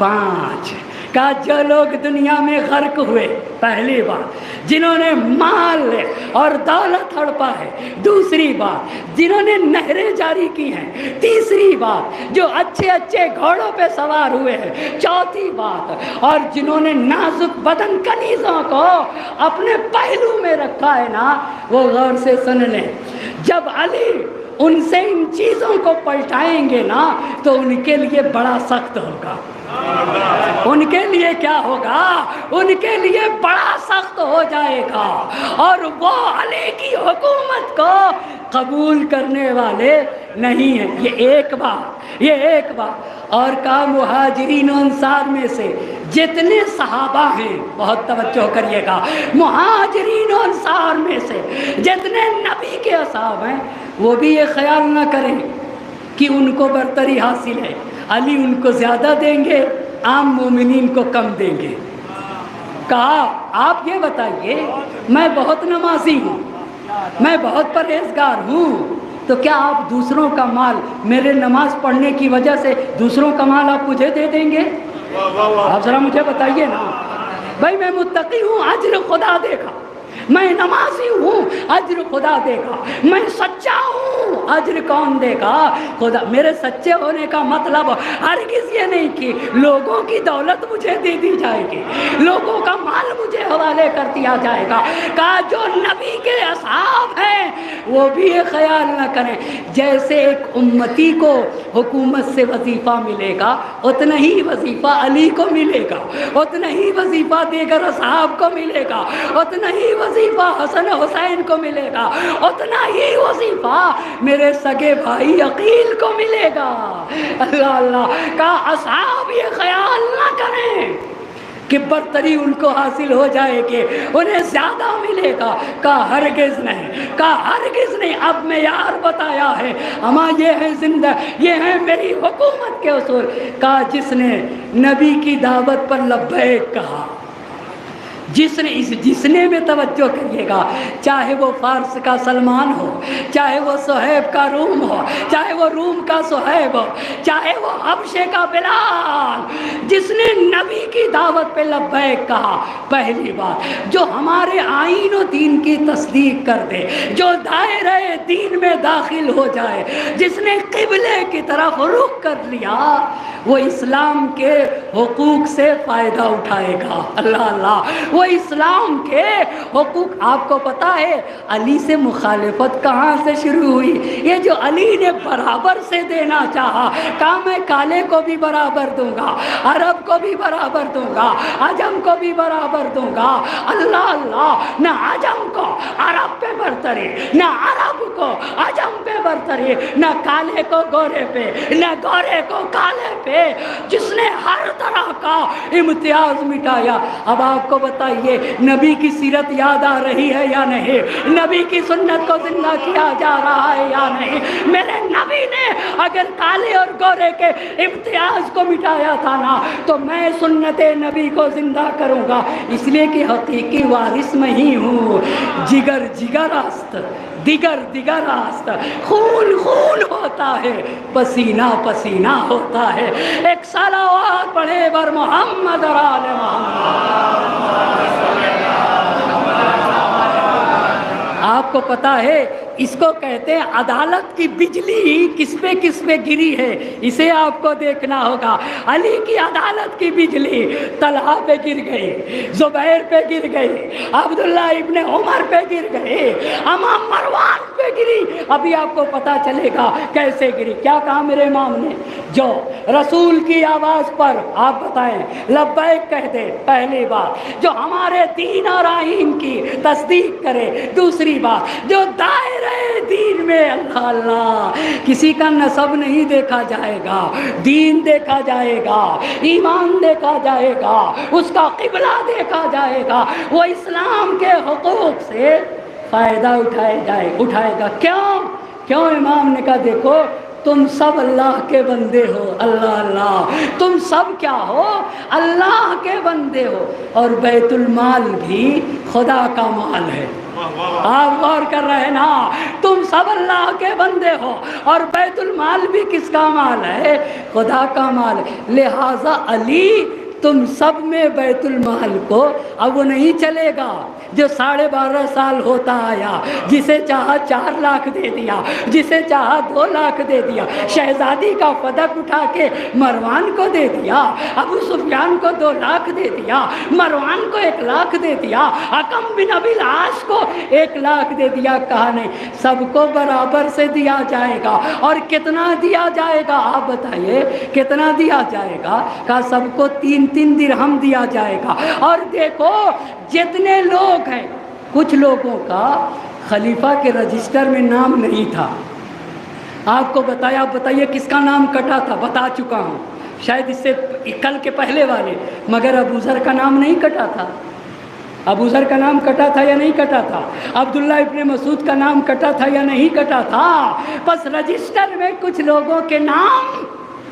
5। کہا جو لوگ دنیا میں غرق ہوئے، پہلی بات جنہوں نے مال اور دولت ہڑپا ہے، دوسری بات جنہوں نے نہریں جاری کی ہیں، تیسری بات جو اچھے اچھے گھوڑوں پہ سوار ہوئے ہیں، چوتھی بات اور جنہوں نے نازک بدن کنیزوں کو اپنے پہلو میں رکھا ہے نا، وہ غور سے سن لیں، جب علی ان سے ان چیزوں کو پلٹائیں گے نا تو ان کے لیے بڑا سخت ہوگا۔ ان کے لیے کیا ہوگا؟ ان کے لیے بڑا سخت ہو جائے گا، اور وہ علی کی حکومت کو قبول کرنے والے نہیں ہیں۔ یہ ایک بات اور کہا مہاجرین و انصار میں سے جتنے صحابہ ہیں، بہت توجہ کریے گا، مہاجرین و انصار میں سے جتنے نبی کے اصحاب ہیں، وہ بھی یہ خیال نہ کریں کہ ان کو برتری حاصل ہے، علی ان کو زیادہ دیں گے، عام مومنین کو کم دیں گے۔ کہا آپ یہ بتائیے، میں بہت نمازی ہوں، میں بہت پرہیزگار ہوں، تو کیا آپ دوسروں کا مال میرے نماز پڑھنے کی وجہ سے دوسروں کا مال آپ مجھے دے دیں گے؟ آپ ذرا مجھے بتائیے نا۔ بھائی میں متقی ہوں، اجر خدا دے گا، میں نمازی ہوں، اجر خدا دے گا، میں سچا ہوں، اجر کون دے گا؟ خدا۔ میرے سچے ہونے کا مطلب ہرگز یہ نہیں کہ لوگوں کی دولت مجھے دے دی جائے گی، لوگوں کا مال مجھے حوالے کر دیا جائے گا۔ کہا جو نبی کے اصحاب ہیں وہ بھی یہ خیال نہ کریں، جیسے ایک امتی کو حکومت سے وظیفہ ملے گا اتنا ہی وظیفہ علی کو ملے گا، اتنا ہی وظیفہ دیگر اصحاب کو ملے گا، اتنا ہی وظیفہ حسن حسین کو ملے گا، اتنا ہی وظیفہ میرے سگے بھائی عقیل کو ملے گا۔ اللہ اللہ کا اصحاب یہ خیال نہ کریں کہ برتری ان کو حاصل ہو جائے گی، انہیں زیادہ ملے گا۔ کہا ہرگز نہیں، کہا ہرگز نہیں۔ اب معیار بتایا ہے، اما یہ ہے زندہ، یہ ہے میری حکومت کے اصول۔ کہا جس نے نبی کی دعوت پر لبیک کہا، جس نے میں توجہ کریے گا، چاہے وہ فارس کا سلمان ہو، چاہے وہ صہیب کا روم ہو، چاہے وہ روم کا صہیب ہو، چاہے وہ حبشے کا بلال، جس نے نبی کی دعوت پہ لبیک کہا، پہلی بات جو ہمارے آئین و دین کی تصدیق کر دے، جو دائرہ دین میں داخل ہو جائے، جس نے قبلے کی طرف رخ کر لیا، وہ اسلام کے حقوق سے فائدہ اٹھائے گا۔ اللہ اللہ، وہ اسلام کے حقوق۔ آپ کو پتا ہے علی سے مخالفت کہاں سے شروع ہوئی؟ یہ جو علی نے برابر سے دینا چاہا، کہا میں کالے کو بھی برابر دوں گا، عرب کو بھی برابر دوں گا، عجم کو بھی برابر دوں گا۔ اللہ اللہ، نہ عجم کو عرب پہ برتری، نہ عرب کو عجم پہ برتری، نہ کالے کو گورے پہ، نہ گورے کو کالے پہ، جس نے ہر طرح کا امتیاز مٹایا۔ اب آپ کو بتائیے نبی کی سیرت یاد آ رہی ہے یا نہیں؟ نبی کی سنت کو زندہ کیا جا رہا ہے یا نہیں؟ میرے نبی نے اگر کالے اور گورے کے امتیاز کو مٹایا تھا نا، تو میں سنت نبی کو زندہ کروں گا، اس لیے کہ حقیقی وارث میں ہی ہوں۔ جگر جگر است، دیگر دیگر است، خون خون ہوتا ہے، پسینہ پسینہ ہوتا ہے۔ ایک صلوات پڑھے بر محمد اور آل محمد۔ آپ کو پتا ہے اس کو کہتے ہیں عدالت کی بجلی کس پہ گری ہے، اسے آپ کو دیکھنا ہوگا۔ علی کی عدالت کی بجلی طلحہ پہ گر گئی، زبیر پہ گر گئی، عبداللہ ابن عمر پہ گر گئی، امام مروان پہ گری۔ ابھی آپ کو پتا چلے گا کیسے گری۔ کیا کہا میرے امام نے؟ جو رسول کی آواز پر آپ بتائیں لبیک کہہ دے، پہلی بات جو ہمارے دین اور آئین کی تصدیق کرے، دوسری بات جو دائرہ دین میں اللہ اللہ کسی کا نسب نہیں دیکھا جائے گا، دین دیکھا جائے گا، ایمان دیکھا جائے گا، اس کا قبلہ دیکھا جائے گا، وہ اسلام کے حقوق سے فائدہ اٹھائے گا۔ کیوں امام نے کہا دیکھو تم سب اللہ کے بندے ہو، اللہ اللہ، تم سب کیا ہو؟ اللہ کے بندے ہو، اور بیت المال بھی خدا کا مال ہے۔ آپ غور کر رہے نا، تم سب اللہ کے بندے ہو اور بیت المال بھی کس کا مال ہے؟ خدا کا مال ہے۔ لہذا علی تم سب میں بیت المال کو اب وہ نہیں چلے گا جو 12.5 سال ہوتا آیا، جسے چاہا 4 لاکھ دے دیا، جسے چاہا 2 لاکھ دے دیا، شہزادی کا پدک اٹھا کے مروان کو دے دیا، ابو سفیان کو 2 لاکھ دے دیا، مروان کو 1 لاکھ دے دیا، حکم بن ابی العاص کو 1 لاکھ دے دیا. کہا نہیں، سب کو برابر سے دیا جائے گا. اور کتنا دیا جائے گا آپ بتائیے، کتنا دیا جائے گا؟ کہا سب کو 3 درہم دیا جائے گا. اور دیکھو جتنے لوگ ہیں، کچھ لوگوں کا خلیفہ کے رجسٹر میں نام نہیں تھا. آپ کو بتایا، بتائیے کس کا نام کٹا تھا؟ بتا چکا ہوں شاید اس سے کل کے پہلے والے، مگر ابو ذر کا نام نہیں کٹا تھا. ابو ذر کا نام کٹا تھا یا نہیں کٹا تھا؟ عبداللہ ابن مسعود کا نام کٹا تھا یا نہیں کٹا تھا؟ بس رجسٹر میں کچھ لوگوں کے نام،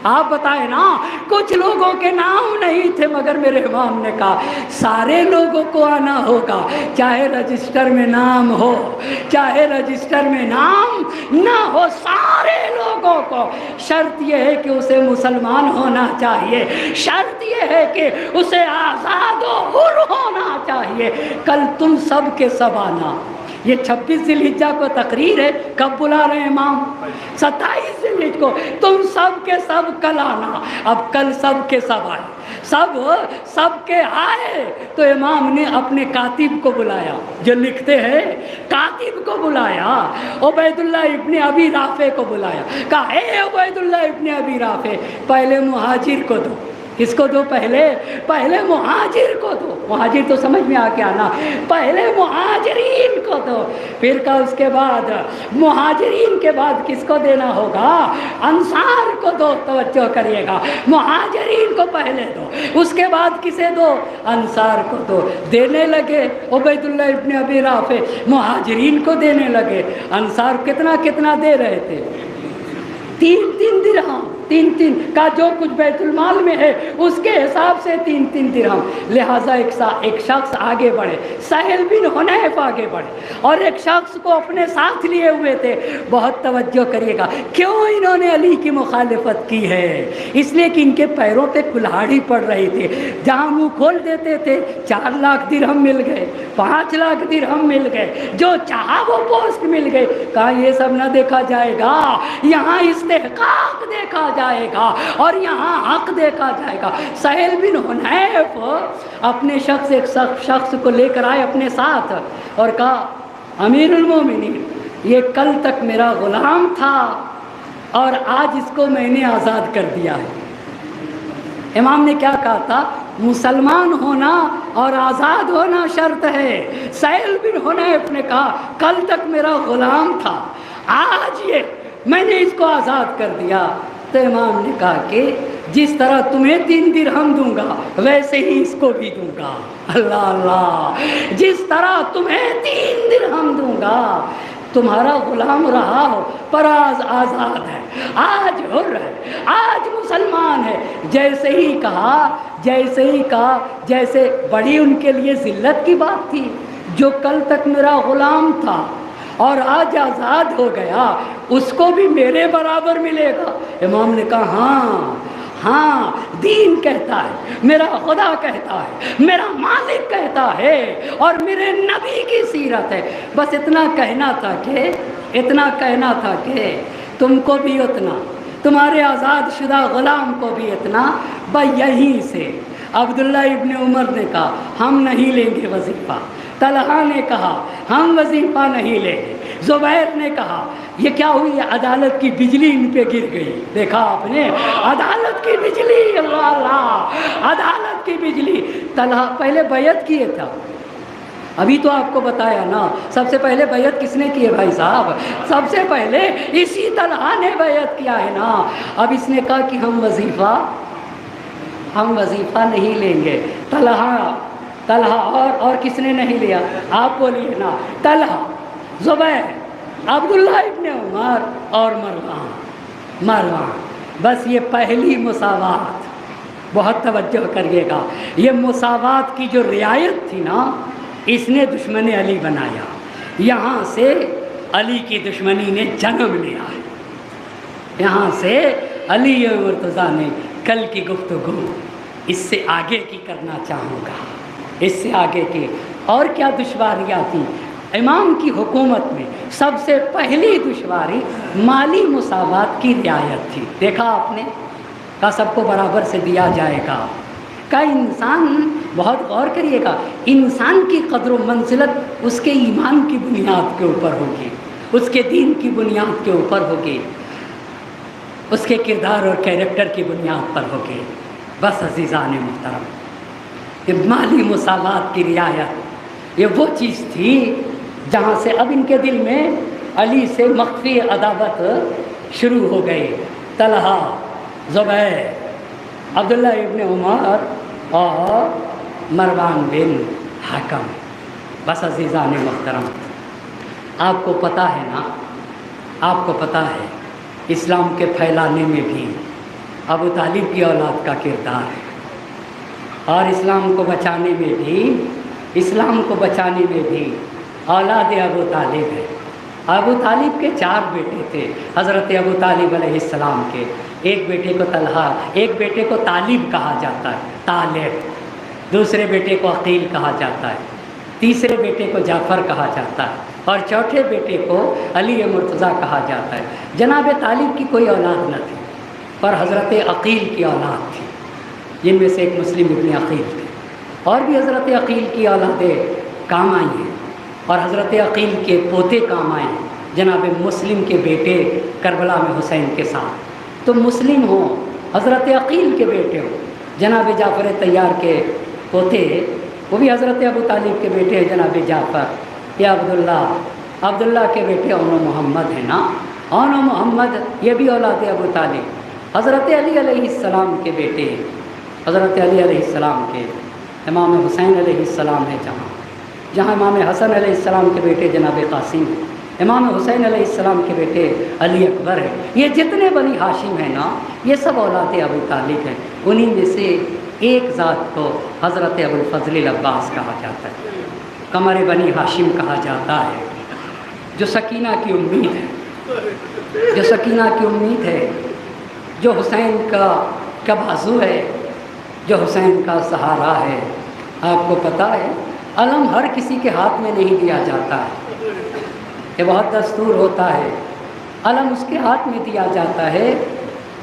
آپ بتائیں نا، کچھ لوگوں کے نام نہیں تھے، مگر میرے امام نے کہا سارے لوگوں کو آنا ہوگا، چاہے رجسٹر میں نام ہو چاہے رجسٹر میں نام نہ ہو، سارے لوگوں کو. شرط یہ ہے کہ اسے مسلمان ہونا چاہیے، شرط یہ ہے کہ اسے آزاد و حر ہونا چاہیے. کل تم سب کے سب آنا. یہ 26 ذی الحجہ کو تقریر ہے، کب بلا رہے ہیں امام؟ 27 ذی الحجہ کو. تم سب کے سب کل آنا. اب کل سب کے سب آئے، سب کے آئے تو امام نے اپنے کاتب کو بلایا، جو لکھتے ہیں کاتب کو بلایا، عبید اللہ ابن ابی رافع کو بلایا. کہا اے عبید اللہ ابن ابی رافع، پہلے مہاجر کو دو. کس کو دو؟ پہلے مہاجر کو دو. مہاجر تو سمجھ میں آ کے آنا، پہلے مہاجرین کو دو. پھر کہا اس کے بعد مہاجرین کے بعد کس کو دینا ہوگا؟ انصار کو دو. توجہ کریے گا، مہاجرین کو پہلے دو، اس کے بعد کسے دو؟ انصار کو دو. دینے لگے عبید اللہ ابن ابی رافع، مہاجرین کو دینے لگے. انصار کتنا دے رہے تھے؟ 3 درہم. 3 کا جو کچھ بیت المال میں ہے اس کے حساب سے 3 درہم. لہٰذا ایک شخص آگے بڑھے، سہل بن حنیف آگے بڑھے، اور ایک شخص کو اپنے ساتھ لیے ہوئے تھے. بہت توجہ کریے گا، کیوں انہوں نے علی کی مخالفت کی ہے؟ اس لیے کہ ان کے پیروں پہ کلہاڑی پڑ رہی تھی. جہاں منہ کھول دیتے تھے 4 لاکھ درہم مل گئے، 5 لاکھ درہم مل گئے، جو چاہا وہ پوسٹ مل گئے. کہا یہ سب نہ دیکھا جائے گا، یہاں استحقاق دیکھا جائے گا اور یہاں حق دیکھا جائے گا. سہیل بن حنیف اپنے ایک شخص کو لے کر آئے اپنے ساتھ اور کہا امیر المومنین، یہ کل تک میرا غلام تھا اور آج اس کو میں نے آزاد کر دیا ہے. امام نے کیا کہا تھا؟ مسلمان ہونا اور آزاد ہونا شرط ہے. سہیل بن حنیف نے کہا کل تک میرا غلام تھا، آج یہ میں نے اس کو آزاد کر دیا. تو امام نے کہا کہ جس طرح تمہیں 3 درہم دوں گا ویسے ہی اس کو بھی دوں گا. اللہ اللہ، جس طرح تمہیں 3 درہم دوں گا. تمہارا غلام رہا ہو پر آج آزاد ہے، آج حر ہے، آج مسلمان ہے. جیسے ہی کہا جیسے بڑی ان کے لیے ذلت کی بات تھی. جو کل تک میرا غلام تھا اور آج آزاد ہو گیا، اس کو بھی میرے برابر ملے گا. امام نے کہا ہاں دین کہتا ہے، میرا خدا کہتا ہے، میرا مالک کہتا ہے اور میرے نبی کی سیرت ہے. بس اتنا کہنا تھا کہ تم کو بھی اتنا، تمہارے آزاد شدہ غلام کو بھی اتنا. یہیں سے عبداللہ ابن عمر نے کہا ہم نہیں لیں گے وظیفہ. طلحہ نے کہا ہم وظیفہ نہیں لیں گے. زبیر نے کہا یہ کیا ہوئی؟ عدالت کی بجلی ان پہ گر گئی. دیکھا آپ نے؟ عدالت کی بجلی، اللہ اللہ، عدالت کی بجلی. طلحہ پہلے بیعت کیے تھا، ابھی تو آپ کو بتایا نا. سب سے پہلے بیعت کس نے کی ہے بھائی صاحب؟ سب سے پہلے اسی طلحہ نے بیعت کیا ہے نا. اب اس نے کہا کہ ہم وظیفہ نہیں لیں گے. طلحہ اور کس نے نہیں لیا؟ آپ بولیے نا. طلحہ، زبیر، عبداللہ ابن عمر اور مروان. بس یہ پہلی مساوات. بہت توجہ کریے گا، یہ مساوات کی جو رعایت تھی نا، اس نے دشمن علی بنایا. یہاں سے علی کی دشمنی نے جنم لیا ہے. یہاں سے علی مرتضیٰ نے کل کی گفتگو اس سے آگے کی کرنا چاہوں گا، اس سے آگے کی۔ اور کیا دشواریاں تھیں امام کی حکومت میں؟ سب سے پہلی دشواری مالی مساوات کی رعایت تھی۔ دیکھا آپ نے، کا سب کو برابر سے دیا جائے گا، کا انسان، بہت غور کریے گا، انسان کی قدر و منزلت اس کے ایمان کی بنیاد کے اوپر ہوگی، اس کے دین کی بنیاد کے اوپر ہوگی، اس کے کردار اور کیریکٹر کی بنیاد پر ہوگی۔ بس عزیزان محترم، کہ مالی مساوات کی رعایت یہ وہ چیز تھی جہاں سے اب ان کے دل میں علی سے مخفی عداوت شروع ہو گئی۔ طلحہ، زبیر، عبداللہ ابن عمر اور مروان بن حکم۔ بس عزیزان محترم، آپ کو پتہ ہے نا، آپ کو پتہ ہے اسلام کے پھیلانے میں بھی ابو طالب کی اولاد کا کردار ہے، اور اسلام کو بچانے میں بھی، اسلام کو بچانے میں بھی اولاد ابو طالب ہے۔ ابو طالب کے 4 بیٹے تھے حضرت ابو طالب علیہ السلام کے۔ ایک بیٹے کو طلحہ، ایک بیٹے کو طالب کہا جاتا ہے، طالب، دوسرے بیٹے کو عقیل کہا جاتا ہے، تیسرے بیٹے کو جعفر کہا جاتا ہے، اور چوتھے بیٹے کو علی مرتضیٰ کہا جاتا ہے۔ جناب طالب کی کوئی اولاد نہ تھی، پر حضرت عقیل کی اولاد تھی، جن میں سے ایک مسلم ابن عقیل تھے، اور بھی حضرت عقیل کی اولادیں کام آئی ہیں، اور حضرت عقیل کے پوتے کام آئے ہیں، جناب مسلم کے بیٹے کربلا میں حسین کے ساتھ۔ تو مسلم ہوں، حضرت عقیل کے بیٹے ہوں، جناب جعفر طیار کے پوتے، وہ بھی حضرت ابو طالب کے بیٹے ہیں جناب جعفر، یا عبداللہ کے بیٹے اون و محمد ہیں نا، اون و محمد یہ بھی اولاد ابو طالب۔ حضرت علی علیہ السلام کے بیٹے، حضرت علی علیہ السلام کے امام حسین علیہ السلام ہے، جہاں امام حسن علیہ السلام کے بیٹے جناب قاسم، امام حسین علیہ السلام کے بیٹے علی اکبر ہیں۔ یہ جتنے بنی ہاشم ہیں نا، یہ سب اولاد ابو طالب ہیں۔ انہی میں سے ایک ذات کو حضرت ابو الفضل العباس کہا جاتا ہے، قمر بنی ہاشم کہا جاتا ہے، جو سکینہ کی امید ہے، جو سکینہ کی امید ہے، جو حسین کا بازو ہے، جو حسین کا سہارا ہے۔ آپ کو پتہ ہے علم ہر کسی کے ہاتھ میں نہیں دیا جاتا ہے، یہ بہت دستور ہوتا ہے۔ علم اس کے ہاتھ میں دیا جاتا ہے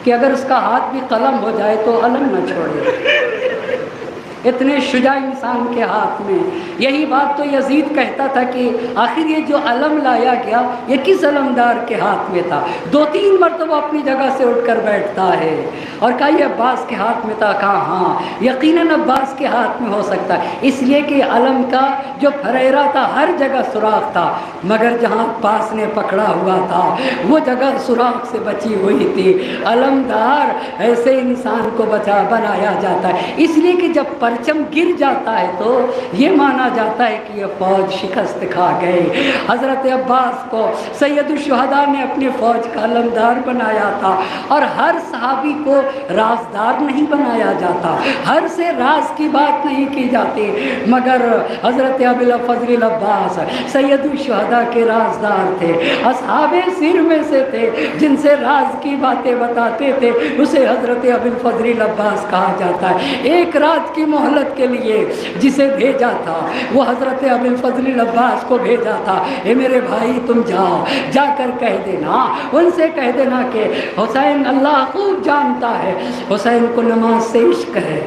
کہ اگر اس کا ہاتھ بھی قلم ہو جائے تو علم نہ چھوڑے۔ اتنے شجاع انسان کے ہاتھ میں، یہی بات تو یزید کہتا تھا کہ آخر یہ جو علم لایا گیا یہ کس علمدار کے ہاتھ میں تھا؟ 2-3 مرتبہ اپنی جگہ سے اٹھ کر بیٹھتا ہے اور کہا یہ عباس کے ہاتھ میں تھا، کہا ہاں یقیناً عباس کے ہاتھ میں ہو سکتا ہے، اس لیے کہ علم کا جو پھریرا تھا ہر جگہ سوراخ تھا، مگر جہاں عباس نے پکڑا ہوا تھا وہ جگہ سوراخ سے بچی ہوئی تھی۔ علمدار ایسے انسان کو بنایا جاتا ہے، اس لیے کہ جب پرچم گر جاتا ہے تو یہ مانا جاتا ہے کہ یہ فوج شکست کھا گئی۔ حضرت عباس کو سید الشہداء نے اپنے فوج کا علمدار بنایا تھا، اور ہر صحابی کو رازدار نہیں بنایا جاتا، ہر سے راز کی بات نہیں کی جاتی، مگر حضرت ابو الفضل العباس سید الشہداء کے رازدار تھے، اصحاب سر میں سے تھے، جن سے راز کی باتیں بتاتے تھے، اسے حضرت ابو الفضل العباس کہا جاتا ہے۔ ایک رات کی مہلت کے لیے جسے بھیجا تھا وہ حضرت ابو الفضل العباس کو بھیجا تھا، اے میرے بھائی تم جاؤ، جا کر کہہ دینا، ان سے کہہ دینا کہ حسین اللہ خوب جانتا ہے، حسین کو نماز سے عشق ہے،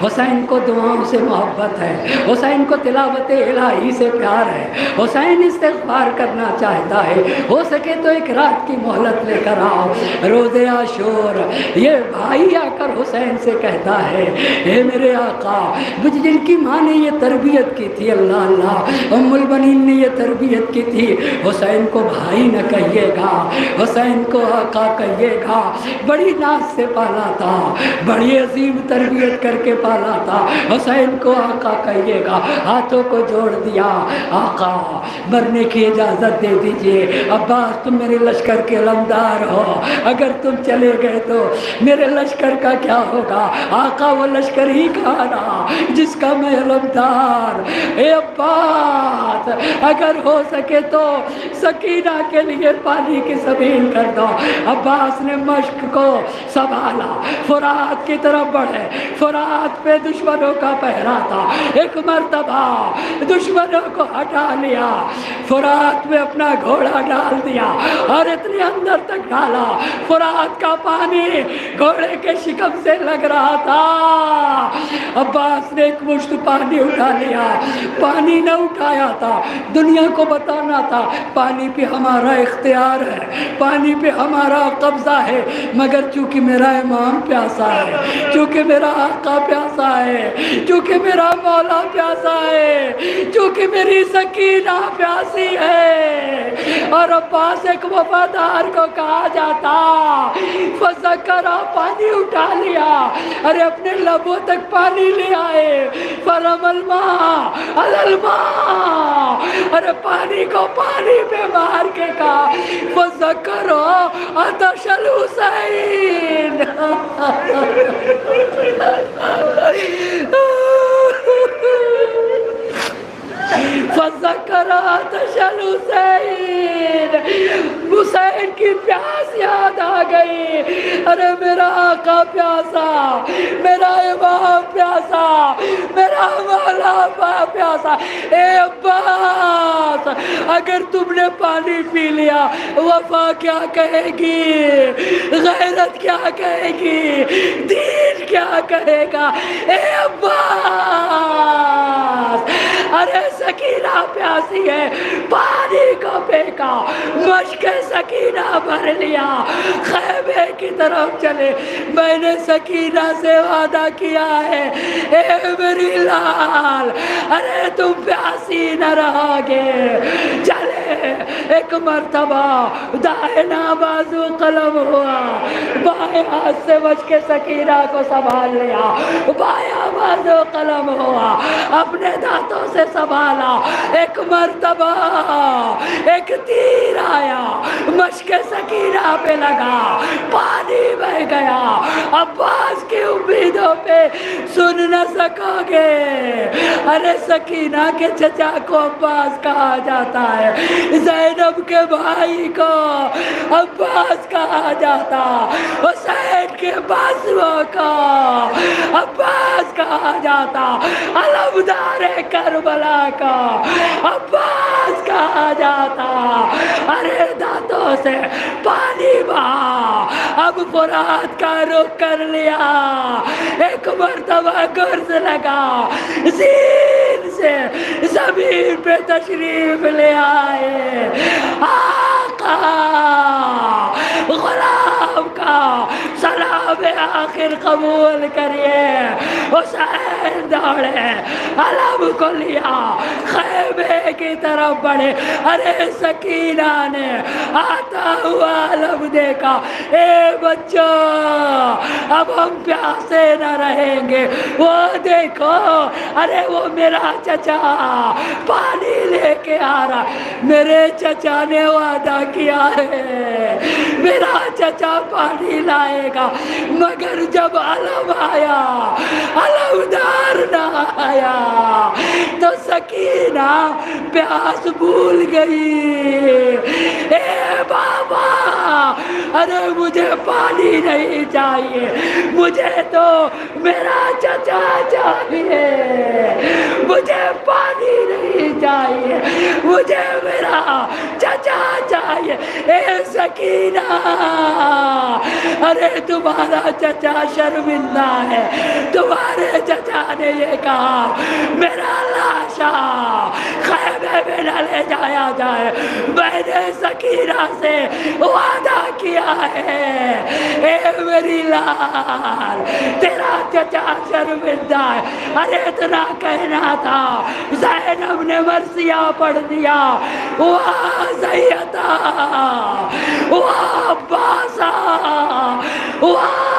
حسین کو دعاؤں سے محبت ہے، حسین کو تلاوت الہی سے پیار ہے، حسین استغفار کرنا چاہتا ہے، ہو سکے تو ایک رات کی مہلت لے کر آؤ۔ روز عاشور یہ بھائی آ کر حسین سے کہتا ہے، اے میرے آقا، مجھ جن کی ماں نے یہ تربیت کی تھی، اللہ اللہ، ام البنین نے یہ تربیت کی تھی، حسین کو بھائی نہ کہیے گا، حسین کو آقا کہیے گا، بڑی ناز سے پالا تھا، بڑی عظیم تربیت کر کے پالا تھا، حسین کو آقا کہیے گا۔ ہاتھوں کو جوڑ دیا، آقا مرنے کی اجازت دے دیجئے، عباس تم میرے لشکر کے علمدار ہو، اگر تم چلے گئے تو میرے لشکر کا کیا ہوگا؟ آقا وہ لشکر ہی کہاں رہا، جس کا میں علمدار. اے عباس اگر ہو سکے تو سکینہ کے لیے پانی کی سبیل کر دو. عباس نے مشک کو سنبھالا، فرات کی طرف بڑھے. فرات پہ دشمنوں کا پہرا تھا. ایک مرتبہ دشمنوں کو ہٹا لیا، فرات میں اپنا گھوڑا ڈال دیا اور اتنے اندر تک ڈالا فرات کا پانی گھوڑے کے شکم سے لگ رہا تھا. عباس نے ایک مشت پانی اٹھا لیا. پانی نہ اٹھایا تھا، دنیا کو بتانا تھا پانی پہ ہمارا اختیار ہے، پانی پہ ہمارا قبضہ ہے. مگر چونکہ میرا امام پیاسا ہے، چونکہ میرا آقا پیاسا ہے، چونکہ میرا مولا پیاسا ہے، چونکہ میری سکینہ پیاسی ہے. اور عباس ایک وفادار کو کہا جاتا فذکرہ، پانی اٹھا لیا، ارے اپنے لبوں تک پانی لے آئے. فرم الماء علی الماء، ارے پانی کو پانی پہ مار کے کہا فذکرہ عطش الحسین. فذکر عطش الحسین، حسین کی پیاس یاد آ گئی. ارے میرا آقا پیاسا، میرا امام پیاسا، میرا مولا پیاسا. اے عباس اگر تم نے پانی پی لیا وفا کیا کہے گی، غیرت کیا کہے گی، دین کیا کہے گا. اے عباس ارے سکینہ پیاسی ہے، پانی کو پھینکا، مشک سکینہ بھر لیا، خیمے کی طرف چلے. میں نے سکینہ سے وعدہ کیا ہے اے میری لال، ارے تم پیاسی نہ رہو گے. چلے ایک مرتبہ دائنا بازو قلم ہوا، بائیں ہاتھ سے مشک سکینہ کو سنبھال لیا، بایاں بازو قلم ہوا، اپنے دانتوں سے سنبھالا. ایک مرتبہ ایک تیر آیا، مشک سکینہ پہ لگا، پانی بہ گیا. عباس کی امیدوں پہ سن نہ سکو گے. ارے سکینہ کے چچا کو عباس کہا جاتا ہے، زینب کے بھائی کو عباس کہا جاتا، حسین کے بازوؤں کو عباس کہا جاتا، علمدار کربلا کا عباس کہا جاتا. ارے دانتوں سے پانی بہا، اب فرات کا رخ کر لیا. ایک مرتبہ گرز لگا، زین سے زمین پہ تشریف لے آئے. آقا غلام کا سلام آخر قبول کریے. حسین دوڑے، علم کو لیا، خیمے کی طرف بڑھے. ارے سکینہ نے آتا ہوا علم دیکھا. اے بچوں اب ہم پیاسے نہ رہیں گے. وہ دیکھو، ارے وہ میرا چچا پانی لے کے آ رہا. میرے چچا نے وعدہ کیا ہے میرا چچا پانی لائے گا. مگر جب علم آیا، علمدار نہ آیا تو سکینہ پیاس بھول گئی. اے بابا ارے مجھے پانی نہیں چاہیے، مجھے تو میرا چچا چاہیے. مجھے پانی نہیں چاہیے، مجھے میرا چچا چاہیے. اے سکینہ ارے تمہارا چچا شرمندہ ہے. تمہارے چچا نے یہ کہا میرا لاشا خیمے میں نہ لے جایا جائے. میں نے سکینہ سے وعدہ کیا ہے اے میری لال تیرا چچا شرمندہ ہے. ارے اتنا کہنا تھا، زینب نے مرثیہ پڑھ دیا. واہ زیتا، واہ عباسا، واہ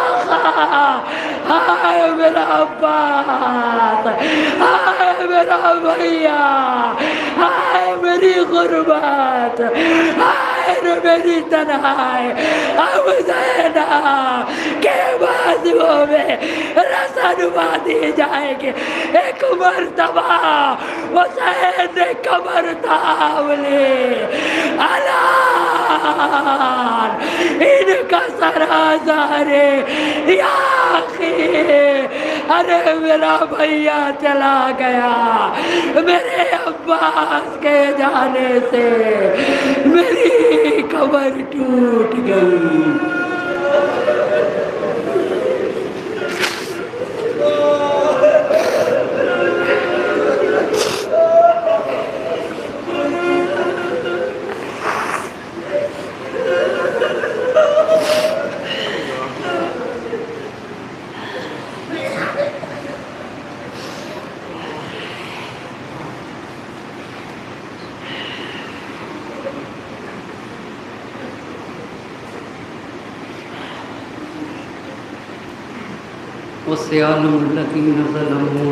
ہائے میرا عباس، ہائے میرا بھیا، ہائے میری غربت، ہائے اور میری تنہائی اب زینب کے بازو میں رسنما دی جائے گی۔ ایک مرتبہ حسین نے کمر تھام لی، الان ان کا سر آزارے یا آخی، ارے میرا بھیا چلا گیا، میرے عباس کے جانے سے میری کمر ٹوٹ گئی۔ وَسِيَعْلَمُ الَّذِينَ ظَلَمُوا